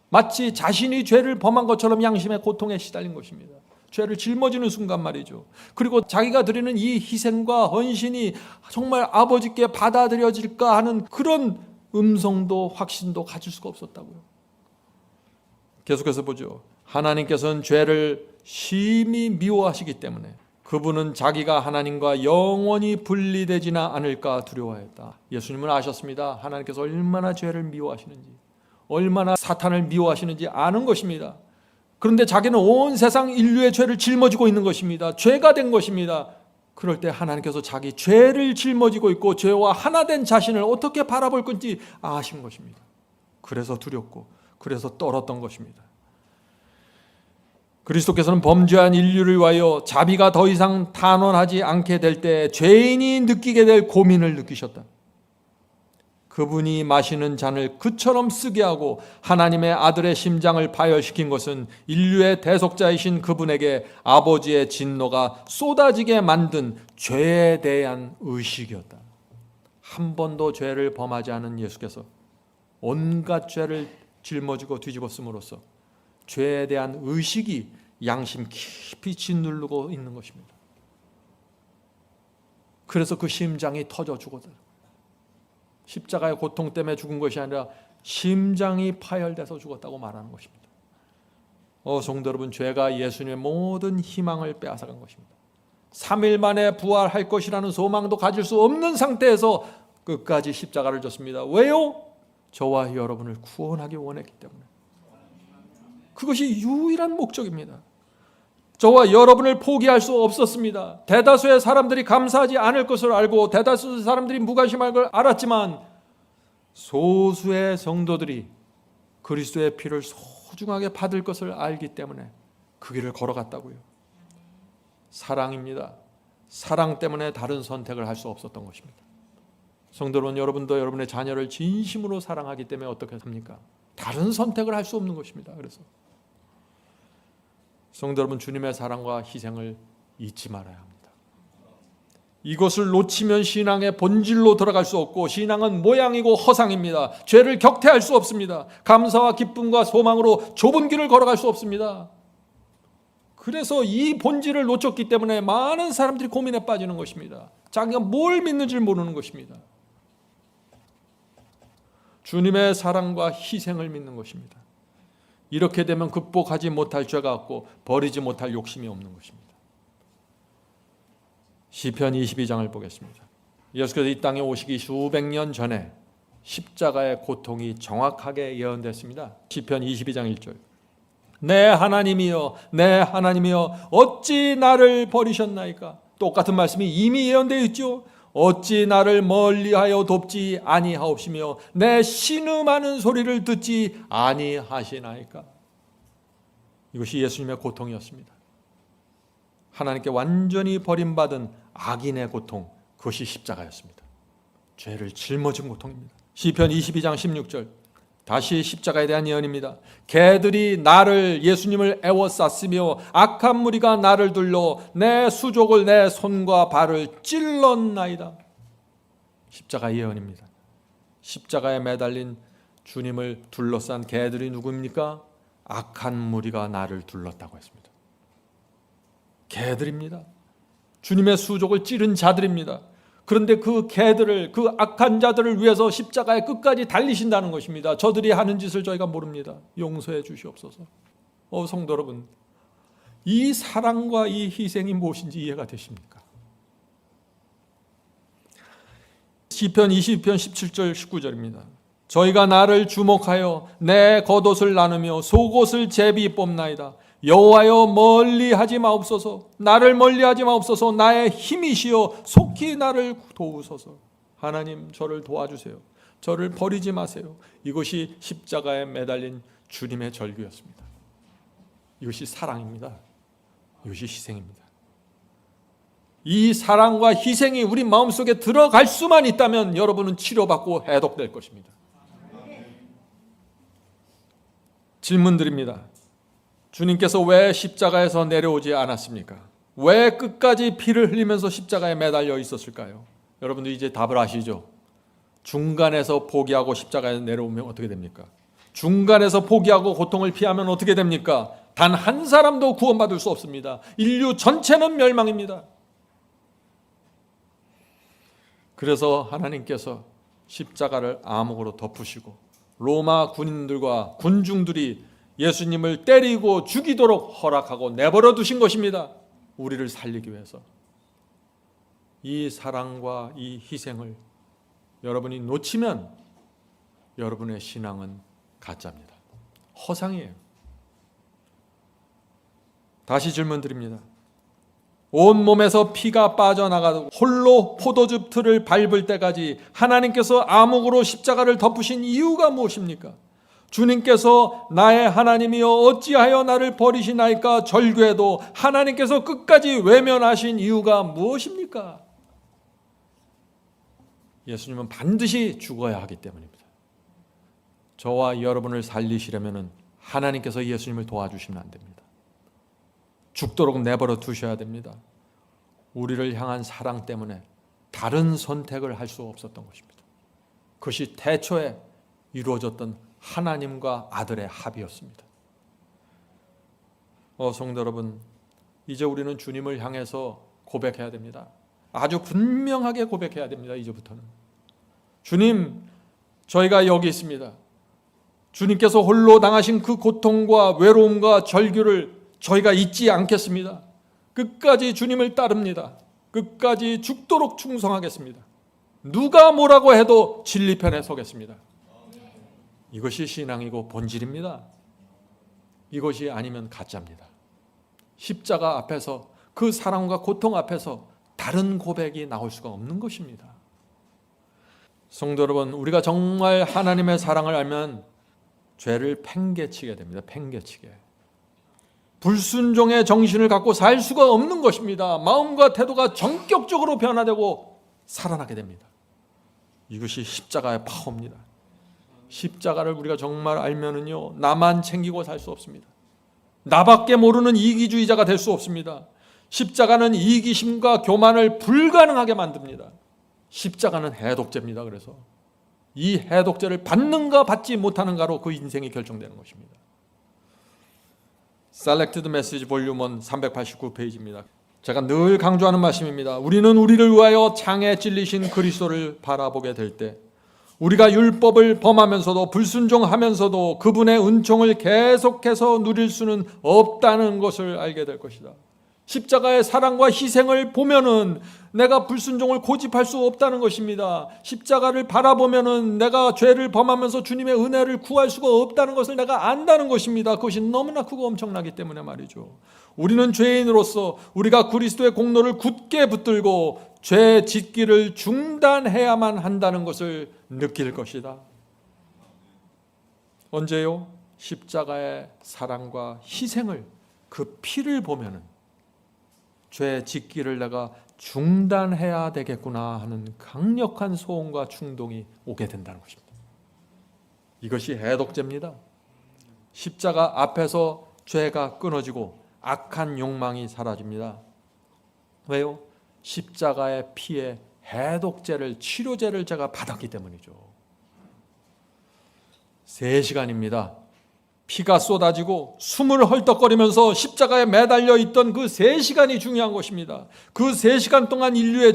마치 자신이 죄를 범한 것처럼 양심의 고통에 시달린 것입니다. 죄를 짊어지는 순간 말이죠. 그리고 자기가 드리는 이 희생과 헌신이 정말 아버지께 받아들여질까 하는 그런 음성도 확신도 가질 수가 없었다고요. 계속해서 보죠. 하나님께서는 죄를 심히 미워하시기 때문에 그분은 자기가 하나님과 영원히 분리되지나 않을까 두려워했다. 예수님은 아셨습니다. 하나님께서 얼마나 죄를 미워하시는지, 얼마나 사탄을 미워하시는지 아는 것입니다. 그런데 자기는 온 세상 인류의 죄를 짊어지고 있는 것입니다. 죄가 된 것입니다. 그럴 때 하나님께서 자기 죄를 짊어지고 있고 죄와 하나 된 자신을 어떻게 바라볼 건지 아신 것입니다. 그래서 두렵고 그래서 떨었던 것입니다. 그리스도께서는 범죄한 인류를 위하여 자비가 더 이상 탄원하지 않게 될 때 죄인이 느끼게 될 고민을 느끼셨다. 그분이 마시는 잔을 그처럼 쓰게 하고 하나님의 아들의 심장을 파열시킨 것은 인류의 대속자이신 그분에게 아버지의 진노가 쏟아지게 만든 죄에 대한 의식이었다. 한 번도 죄를 범하지 않은 예수께서 온갖 죄를 짊어지고 뒤집었음으로써 죄에 대한 의식이 양심 깊이 짓누르고 있는 것입니다. 그래서 그 심장이 터져 죽었다. 십자가의 고통 때문에 죽은 것이 아니라 심장이 파열돼서 죽었다고 말하는 것입니다. 성도 여러분, 죄가 예수님의 모든 희망을 빼앗아간 것입니다. 3일 만에 부활할 것이라는 소망도 가질 수 없는 상태에서 끝까지 십자가를 졌습니다. 왜요? 저와 여러분을 구원하기 원했기 때문에. 그것이 유일한 목적입니다. 저와 여러분을 포기할 수 없었습니다. 대다수의 사람들이 감사하지 않을 것을 알고 대다수의 사람들이 무관심할 걸 알았지만 소수의 성도들이 그리스도의 피를 소중하게 받을 것을 알기 때문에 그 길을 걸어갔다고요. 사랑입니다. 사랑 때문에 다른 선택을 할 수 없었던 것입니다. 성도 여러분, 여러분도 여러분의 자녀를 진심으로 사랑하기 때문에 어떻게 합니까? 다른 선택을 할 수 없는 것입니다. 그래서 성도 여러분, 주님의 사랑과 희생을 잊지 말아야 합니다. 이것을 놓치면 신앙의 본질로 들어갈 수 없고, 신앙은 모양이고 허상입니다. 죄를 격퇴할 수 없습니다. 감사와 기쁨과 소망으로 좁은 길을 걸어갈 수 없습니다. 그래서 이 본질을 놓쳤기 때문에 많은 사람들이 고민에 빠지는 것입니다. 자기가 뭘 믿는지 모르는 것입니다. 주님의 사랑과 희생을 믿는 것입니다. 이렇게 되면 극복하지 못할 죄가 없고 버리지 못할 욕심이 없는 것입니다. 시편 22장을 보겠습니다. 예수께서 이 땅에 오시기 수백 년 전에 십자가의 고통이 정확하게 예언됐습니다. 시편 22장 1절. 내 하나님이여, 내 하나님이여, 어찌 나를 버리셨나이까? 똑같은 말씀이 이미 예언되어 있죠. 어찌 나를 멀리하여 돕지 아니하옵시며 내 신음하는 소리를 듣지 아니하시나이까? 이것이 예수님의 고통이었습니다. 하나님께 완전히 버림받은 악인의 고통, 그것이 십자가였습니다. 죄를 짊어진 고통입니다. 시편 22장 16절, 다시 십자가에 대한 예언입니다. 개들이 나를, 예수님을 애워쌌으며 악한 무리가 나를 둘러 내 수족을, 내 손과 발을 찔렀나이다. 십자가 예언입니다. 십자가에 매달린 주님을 둘러싼 개들이 누구입니까? 악한 무리가 나를 둘렀다고 했습니다. 개들입니다. 주님의 수족을 찌른 자들입니다. 그런데 그 개들을, 그 악한 자들을 위해서 십자가의 끝까지 달리신다는 것입니다. 저들이 하는 짓을 저희가 모릅니다. 용서해 주시옵소서. 성도 여러분, 이 사랑과 이 희생이 무엇인지 이해가 되십니까? 시편 22편 17절 19절입니다. 저희가 나를 주목하여 내 겉옷을 나누며 속옷을 제비 뽑나이다. 여호와여 멀리하지 마옵소서. 나를 멀리하지 마옵소서. 나의 힘이시여 속히 나를 도우소서. 하나님, 저를 도와주세요. 저를 버리지 마세요. 이것이 십자가에 매달린 주님의 절규였습니다. 이것이 사랑입니다. 이것이 희생입니다. 이 사랑과 희생이 우리 마음속에 들어갈 수만 있다면 여러분은 치료받고 해독될 것입니다. 질문드립니다. 주님께서 왜 십자가에서 내려오지 않았습니까? 왜 끝까지 피를 흘리면서 십자가에 매달려 있었을까요? 여러분들 이제 답을 아시죠? 중간에서 포기하고 십자가에 내려오면 어떻게 됩니까? 중간에서 포기하고 고통을 피하면 어떻게 됩니까? 단 한 사람도 구원받을 수 없습니다. 인류 전체는 멸망입니다. 그래서 하나님께서 십자가를 암흑으로 덮으시고 로마 군인들과 군중들이 예수님을 때리고 죽이도록 허락하고 내버려 두신 것입니다. 우리를 살리기 위해서. 이 사랑과 이 희생을 여러분이 놓치면 여러분의 신앙은 가짜입니다. 허상이에요. 다시 질문드립니다. 온몸에서 피가 빠져나가고 홀로 포도즙 틀을 밟을 때까지 하나님께서 암흑으로 십자가를 덮으신 이유가 무엇입니까? 주님께서 나의 하나님이여 어찌하여 나를 버리시나이까 절규해도 하나님께서 끝까지 외면하신 이유가 무엇입니까? 예수님은 반드시 죽어야 하기 때문입니다. 저와 여러분을 살리시려면 하나님께서 예수님을 도와주시면 안 됩니다. 죽도록 내버려 두셔야 됩니다. 우리를 향한 사랑 때문에 다른 선택을 할 수 없었던 것입니다. 그것이 태초에 이루어졌던 하나님과 아들의 합이었습니다. 성도 여러분, 이제 우리는 주님을 향해서 고백해야 됩니다. 아주 분명하게 고백해야 됩니다. 이제부터는 주님, 저희가 여기 있습니다. 주님께서 홀로 당하신 그 고통과 외로움과 절규를 저희가 잊지 않겠습니다. 끝까지 주님을 따릅니다. 끝까지 죽도록 충성하겠습니다. 누가 뭐라고 해도 진리 편에 서겠습니다. 이것이 신앙이고 본질입니다. 이것이 아니면 가짜입니다. 십자가 앞에서, 그 사랑과 고통 앞에서 다른 고백이 나올 수가 없는 것입니다. 성도 여러분, 우리가 정말 하나님의 사랑을 알면 죄를 팽개치게 됩니다. 팽개치게. 불순종의 정신을 갖고 살 수가 없는 것입니다. 마음과 태도가 전격적으로 변화되고 살아나게 됩니다. 이것이 십자가의 파워입니다. 십자가를 우리가 정말 알면은요, 나만 챙기고 살 수 없습니다. 나밖에 모르는 이기주의자가 될 수 없습니다. 십자가는 이기심과 교만을 불가능하게 만듭니다. 십자가는 해독제입니다. 그래서 이 해독제를 받는가 받지 못하는가로 그 인생이 결정되는 것입니다. Selected Message Volume 1 389페이지입니다. 제가 늘 강조하는 말씀입니다. 우리는 우리를 위하여 창에 찔리신 그리스도를 바라보게 될 때 우리가 율법을 범하면서도 불순종하면서도 그분의 은총을 계속해서 누릴 수는 없다는 것을 알게 될 것이다. 십자가의 사랑과 희생을 보면은 내가 불순종을 고집할 수 없다는 것입니다. 십자가를 바라보면은 내가 죄를 범하면서 주님의 은혜를 구할 수가 없다는 것을 내가 안다는 것입니다. 그것이 너무나 크고 엄청나기 때문에 말이죠. 우리는 죄인으로서 우리가 그리스도의 공로를 굳게 붙들고 죄 짓기를 중단해야만 한다는 것을 느낄 것이다. 언제요? 십자가의 사랑과 희생을, 그 피를 보면은 죄 짓기를 내가 중단해야 되겠구나 하는 강력한 소원과 충동이 오게 된다는 것입니다. 이것이 해독제입니다. 십자가 앞에서 죄가 끊어지고 악한 욕망이 사라집니다. 왜요? 십자가의 피에 해독제를, 치료제를 제가 받았기 때문이죠. 3시간입니다. 피가 쏟아지고 숨을 헐떡거리면서 십자가에 매달려 있던 그 3시간이 중요한 것입니다. 그 3시간 동안 인류의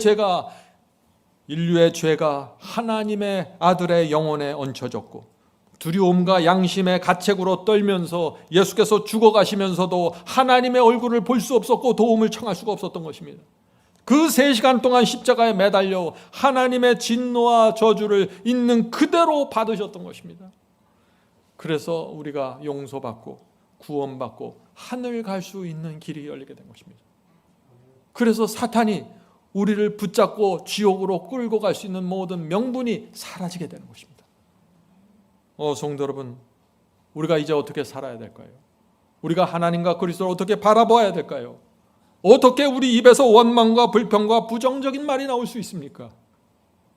죄가 하나님의 아들의 영혼에 얹혀졌고 두려움과 양심의 가책으로 떨면서 예수께서 죽어가시면서도 하나님의 얼굴을 볼 수 없었고 도움을 청할 수가 없었던 것입니다. 그 3시간 동안 십자가에 매달려 하나님의 진노와 저주를 있는 그대로 받으셨던 것입니다. 그래서 우리가 용서받고 구원받고 하늘 갈 수 있는 길이 열리게 된 것입니다. 그래서 사탄이 우리를 붙잡고 지옥으로 끌고 갈 수 있는 모든 명분이 사라지게 되는 것입니다. 성도 여러분, 우리가 이제 어떻게 살아야 될까요? 우리가 하나님과 그리스도를 어떻게 바라봐야 될까요? 어떻게 우리 입에서 원망과 불평과 부정적인 말이 나올 수 있습니까?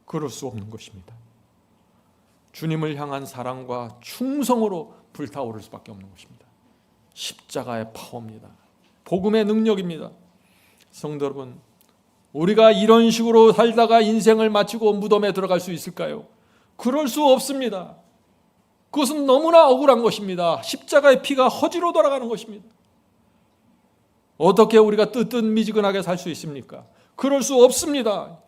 그럴 수 없는 것입니다. 주님을 향한 사랑과 충성으로 불타오를 수밖에 없는 것입니다. 십자가의 파워입니다. 복음의 능력입니다. 성도 여러분, 우리가 이런 식으로 살다가 인생을 마치고 무덤에 들어갈 수 있을까요? 그럴 수 없습니다. 그것은 너무나 억울한 것입니다. 십자가의 피가 허지로 돌아가는 것입니다. 어떻게 우리가 뜨뜻미지근하게 살 수 있습니까? 그럴 수 없습니다.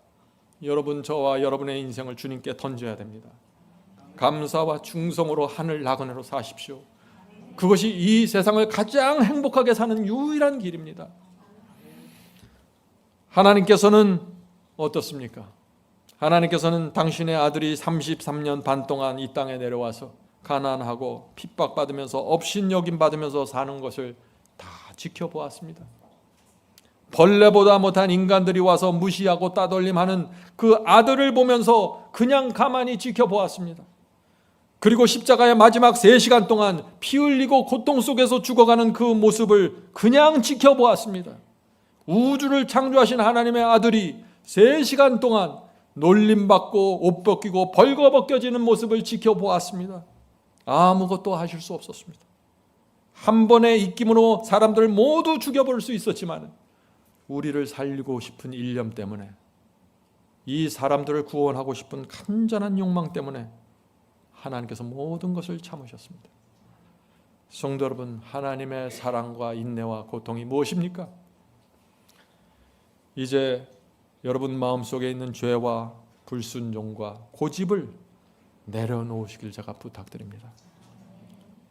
여러분, 저와 여러분의 인생을 주님께 던져야 됩니다. 감사와 충성으로 하늘 나그네로 사십시오. 그것이 이 세상을 가장 행복하게 사는 유일한 길입니다. 하나님께서는 어떻습니까? 하나님께서는 당신의 아들이 33년 반 동안 이 땅에 내려와서 가난하고 핍박받으면서 업신여김 받으면서 사는 것을 다 지켜보았습니다. 벌레보다 못한 인간들이 와서 무시하고 따돌림하는 그 아들을 보면서 그냥 가만히 지켜보았습니다. 그리고 십자가의 마지막 3시간 동안 피 흘리고 고통 속에서 죽어가는 그 모습을 그냥 지켜보았습니다. 우주를 창조하신 하나님의 아들이 3시간 동안 놀림받고 옷 벗기고 벌거벗겨지는 모습을 지켜보았습니다. 아무것도 하실 수 없었습니다. 한 번의 입김으로 사람들을 모두 죽여버릴 수 있었지만 우리를 살리고 싶은 일념 때문에, 이 사람들을 구원하고 싶은 간절한 욕망 때문에 하나님께서 모든 것을 참으셨습니다. 성도 여러분, 하나님의 사랑과 인내와 고통이 무엇입니까? 이제 여러분 마음속에 있는 죄와 불순종과 고집을 내려놓으시길 제가 부탁드립니다.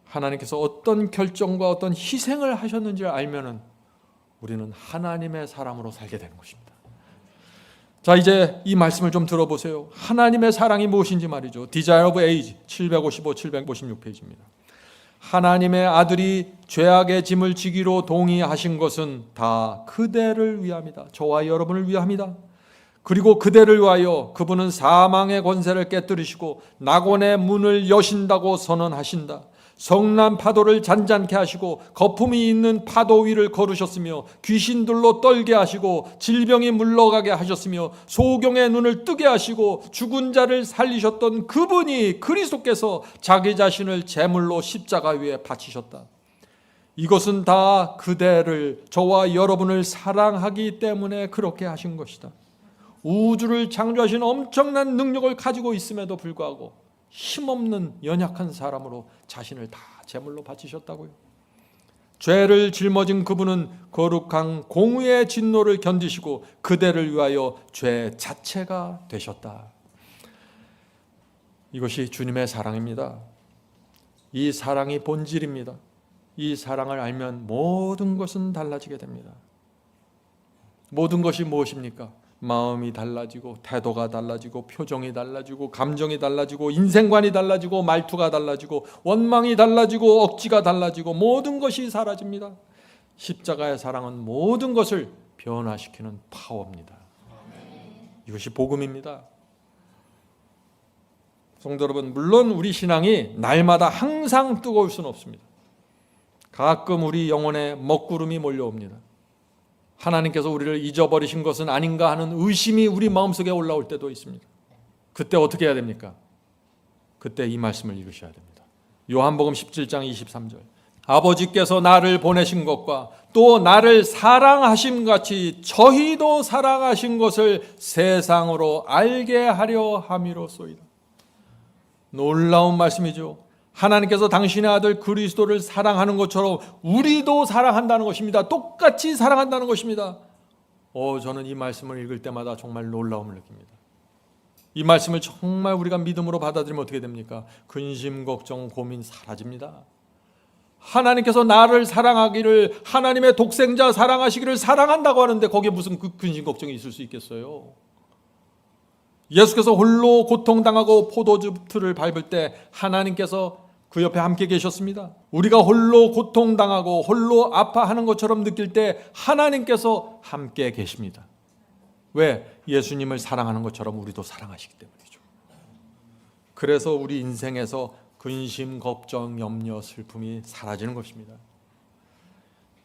하나님께서 어떤 결정과 어떤 희생을 하셨는지를 알면은 우리는 하나님의 사람으로 살게 되는 것입니다. 자, 이제 이 말씀을 좀 들어보세요. 하나님의 사랑이 무엇인지 말이죠. Desire of Age 755, 756페이지입니다. 하나님의 아들이 죄악의 짐을 지기로 동의하신 것은 다 그대를 위함이다. 저와 여러분을 위함이다. 그리고 그대를 위하여 그분은 사망의 권세를 깨뜨리시고 낙원의 문을 여신다고 선언하신다. 성난 파도를 잔잔케 하시고 거품이 있는 파도 위를 걸으셨으며 귀신들로 떨게 하시고 질병이 물러가게 하셨으며 소경의 눈을 뜨게 하시고 죽은 자를 살리셨던 그분이 그리스도께서 자기 자신을 제물로 십자가 위에 바치셨다. 이것은 다 그대를, 저와 여러분을 사랑하기 때문에 그렇게 하신 것이다. 우주를 창조하신 엄청난 능력을 가지고 있음에도 불구하고 힘없는 연약한 사람으로 자신을 다 제물로 바치셨다고요. 죄를 짊어진 그분은 거룩한 공의의 진노를 견디시고 그대를 위하여 죄 자체가 되셨다. 이것이 주님의 사랑입니다. 이 사랑이 본질입니다. 이 사랑을 알면 모든 것은 달라지게 됩니다. 모든 것이 무엇입니까? 마음이 달라지고 태도가 달라지고 표정이 달라지고 감정이 달라지고 인생관이 달라지고 말투가 달라지고 원망이 달라지고 억지가 달라지고 모든 것이 사라집니다. 십자가의 사랑은 모든 것을 변화시키는 파워입니다. 이것이 복음입니다. 성도 여러분, 물론 우리 신앙이 날마다 항상 뜨거울 수는 없습니다. 가끔 우리 영혼에 먹구름이 몰려옵니다. 하나님께서 우리를 잊어버리신 것은 아닌가 하는 의심이 우리 마음속에 올라올 때도 있습니다. 그때 어떻게 해야 됩니까? 그때 이 말씀을 읽으셔야 됩니다. 요한복음 17장 23절. 아버지께서 나를 보내신 것과 또 나를 사랑하심 같이 저희도 사랑하신 것을 세상으로 알게 하려 함이로소이다. 놀라운 말씀이죠. 하나님께서 당신의 아들 그리스도를 사랑하는 것처럼 우리도 사랑한다는 것입니다. 똑같이 사랑한다는 것입니다. 저는 이 말씀을 읽을 때마다 정말 놀라움을 느낍니다. 이 말씀을 정말 우리가 믿음으로 받아들이면 어떻게 됩니까? 근심, 걱정, 고민 사라집니다. 하나님께서 나를 사랑하기를, 하나님의 독생자 사랑하시기를 사랑한다고 하는데 거기에 무슨 근심, 걱정이 있을 수 있겠어요? 예수께서 홀로 고통당하고 포도즙틀을 밟을 때 하나님께서 그 옆에 함께 계셨습니다. 우리가 홀로 고통당하고 홀로 아파하는 것처럼 느낄 때 하나님께서 함께 계십니다. 왜? 예수님을 사랑하는 것처럼 우리도 사랑하시기 때문이죠. 그래서 우리 인생에서 근심, 걱정, 염려, 슬픔이 사라지는 것입니다.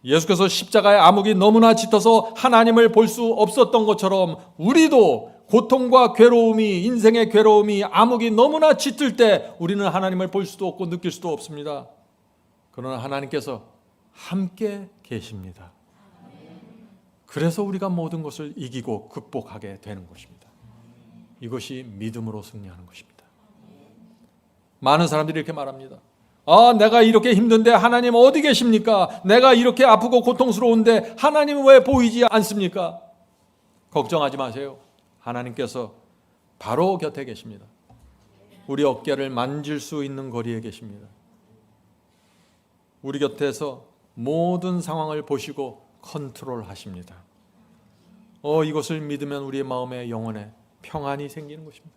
예수께서 십자가의 암흑이 너무나 짙어서 하나님을 볼 수 없었던 것처럼 우리도 고통과 괴로움이, 인생의 괴로움이, 암흑이 너무나 짙을 때 우리는 하나님을 볼 수도 없고 느낄 수도 없습니다. 그러나 하나님께서 함께 계십니다. 그래서 우리가 모든 것을 이기고 극복하게 되는 것입니다. 이것이 믿음으로 승리하는 것입니다. 많은 사람들이 이렇게 말합니다. 내가 이렇게 힘든데 하나님 어디 계십니까? 내가 이렇게 아프고 고통스러운데 하나님 왜 보이지 않습니까? 걱정하지 마세요. 하나님께서 바로 곁에 계십니다. 우리 어깨를 만질 수 있는 거리에 계십니다. 우리 곁에서 모든 상황을 보시고 컨트롤하십니다. 이것을 믿으면 우리의 마음에 영혼에 평안이 생기는 것입니다.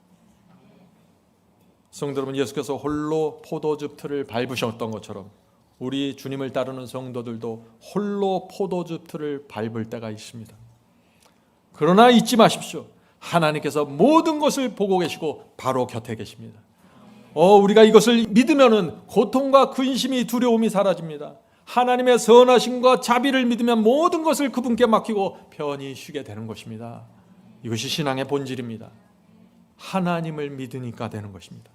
성도 여러분, 예수께서 홀로 포도즙 틀을 밟으셨던 것처럼 우리 주님을 따르는 성도들도 홀로 포도즙 틀을 밟을 때가 있습니다. 그러나 잊지 마십시오. 하나님께서 모든 것을 보고 계시고 바로 곁에 계십니다. 우리가 이것을 믿으면은 고통과 근심이, 두려움이 사라집니다. 하나님의 선하심과 자비를 믿으면 모든 것을 그분께 맡기고 편히 쉬게 되는 것입니다. 이것이 신앙의 본질입니다. 하나님을 믿으니까 되는 것입니다.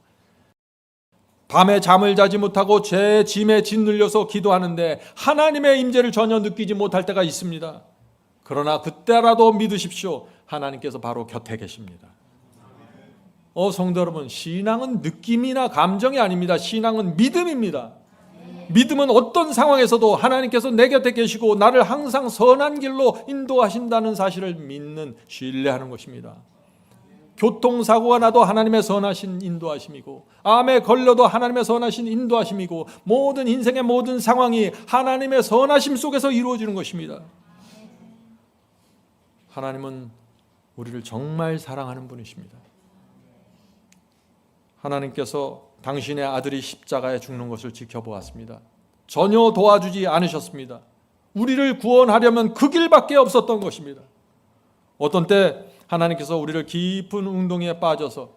밤에 잠을 자지 못하고 죄의 짐에 짓눌려서 기도하는데 하나님의 임재를 전혀 느끼지 못할 때가 있습니다. 그러나 그때라도 믿으십시오. 하나님께서 바로 곁에 계십니다. 성도 여러분, 신앙은 느낌이나 감정이 아닙니다. 신앙은 믿음입니다. 믿음은 어떤 상황에서도 하나님께서 내 곁에 계시고 나를 항상 선한 길로 인도하신다는 사실을 믿는, 신뢰하는 것입니다. 교통사고가 나도 하나님의 선하신 인도하심이고, 암에 걸려도 하나님의 선하신 인도하심이고, 모든 인생의 모든 상황이 하나님의 선하심 속에서 이루어지는 것입니다. 하나님은 우리를 정말 사랑하는 분이십니다. 하나님께서 당신의 아들이 십자가에 죽는 것을 지켜보았습니다. 전혀 도와주지 않으셨습니다. 우리를 구원하려면 그 길밖에 없었던 것입니다. 어떤 때 하나님께서 우리를 깊은 웅덩이에 빠져서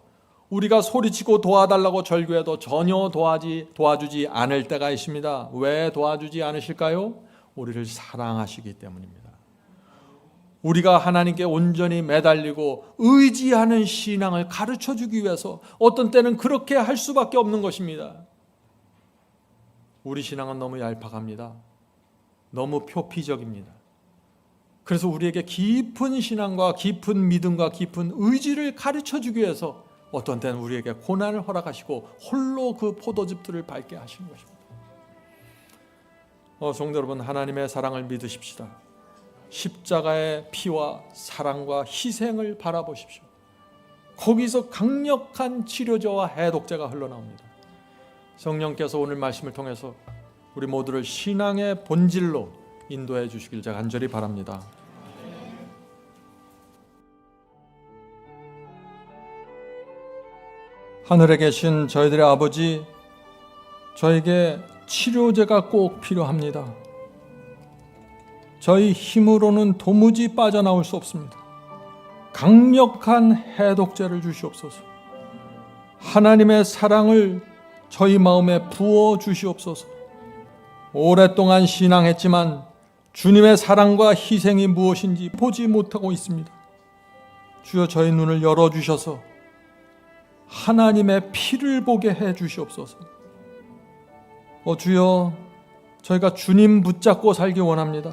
우리가 소리치고 도와달라고 절규해도 전혀 도와주지 않을 때가 있습니다. 왜 도와주지 않으실까요? 우리를 사랑하시기 때문입니다. 우리가 하나님께 온전히 매달리고 의지하는 신앙을 가르쳐주기 위해서 어떤 때는 그렇게 할 수밖에 없는 것입니다. 우리 신앙은 너무 얄팍합니다. 너무 표피적입니다. 그래서 우리에게 깊은 신앙과 깊은 믿음과 깊은 의지를 가르쳐주기 위해서 어떤 때는 우리에게 고난을 허락하시고 홀로 그 포도즙들을 밟게 하시는 것입니다. 성도 여러분, 하나님의 사랑을 믿으십시다. 십자가의 피와 사랑과 희생을 바라보십시오. 거기서 강력한 치료제와 해독제가 흘러나옵니다. 성령께서 오늘 말씀을 통해서 우리 모두를 신앙의 본질로 인도해 주시길 제가 간절히 바랍니다. 하늘에 계신 저희들의 아버지, 저에게 치료제가 꼭 필요합니다. 저희 힘으로는 도무지 빠져나올 수 없습니다. 강력한 해독제를 주시옵소서. 하나님의 사랑을 저희 마음에 부어 주시옵소서. 오랫동안 신앙했지만 주님의 사랑과 희생이 무엇인지 보지 못하고 있습니다. 주여, 저희 눈을 열어주셔서 하나님의 피를 보게 해 주시옵소서. 주여, 저희가 주님 붙잡고 살기 원합니다.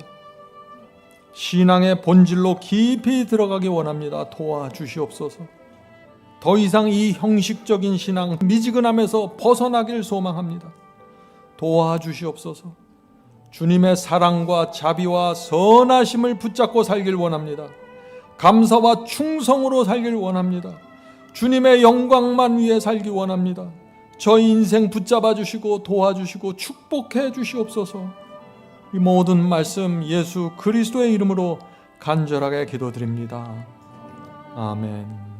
신앙의 본질로 깊이 들어가기 원합니다. 도와주시옵소서. 더 이상 이 형식적인 신앙, 미지근함에서 벗어나길 소망합니다. 도와주시옵소서. 주님의 사랑과 자비와 선하심을 붙잡고 살길 원합니다. 감사와 충성으로 살길 원합니다. 주님의 영광만 위해 살기 원합니다. 저희 인생 붙잡아 주시고 도와주시고 축복해 주시옵소서. 이 모든 말씀 예수 그리스도의 이름으로 간절하게 기도드립니다. 아멘.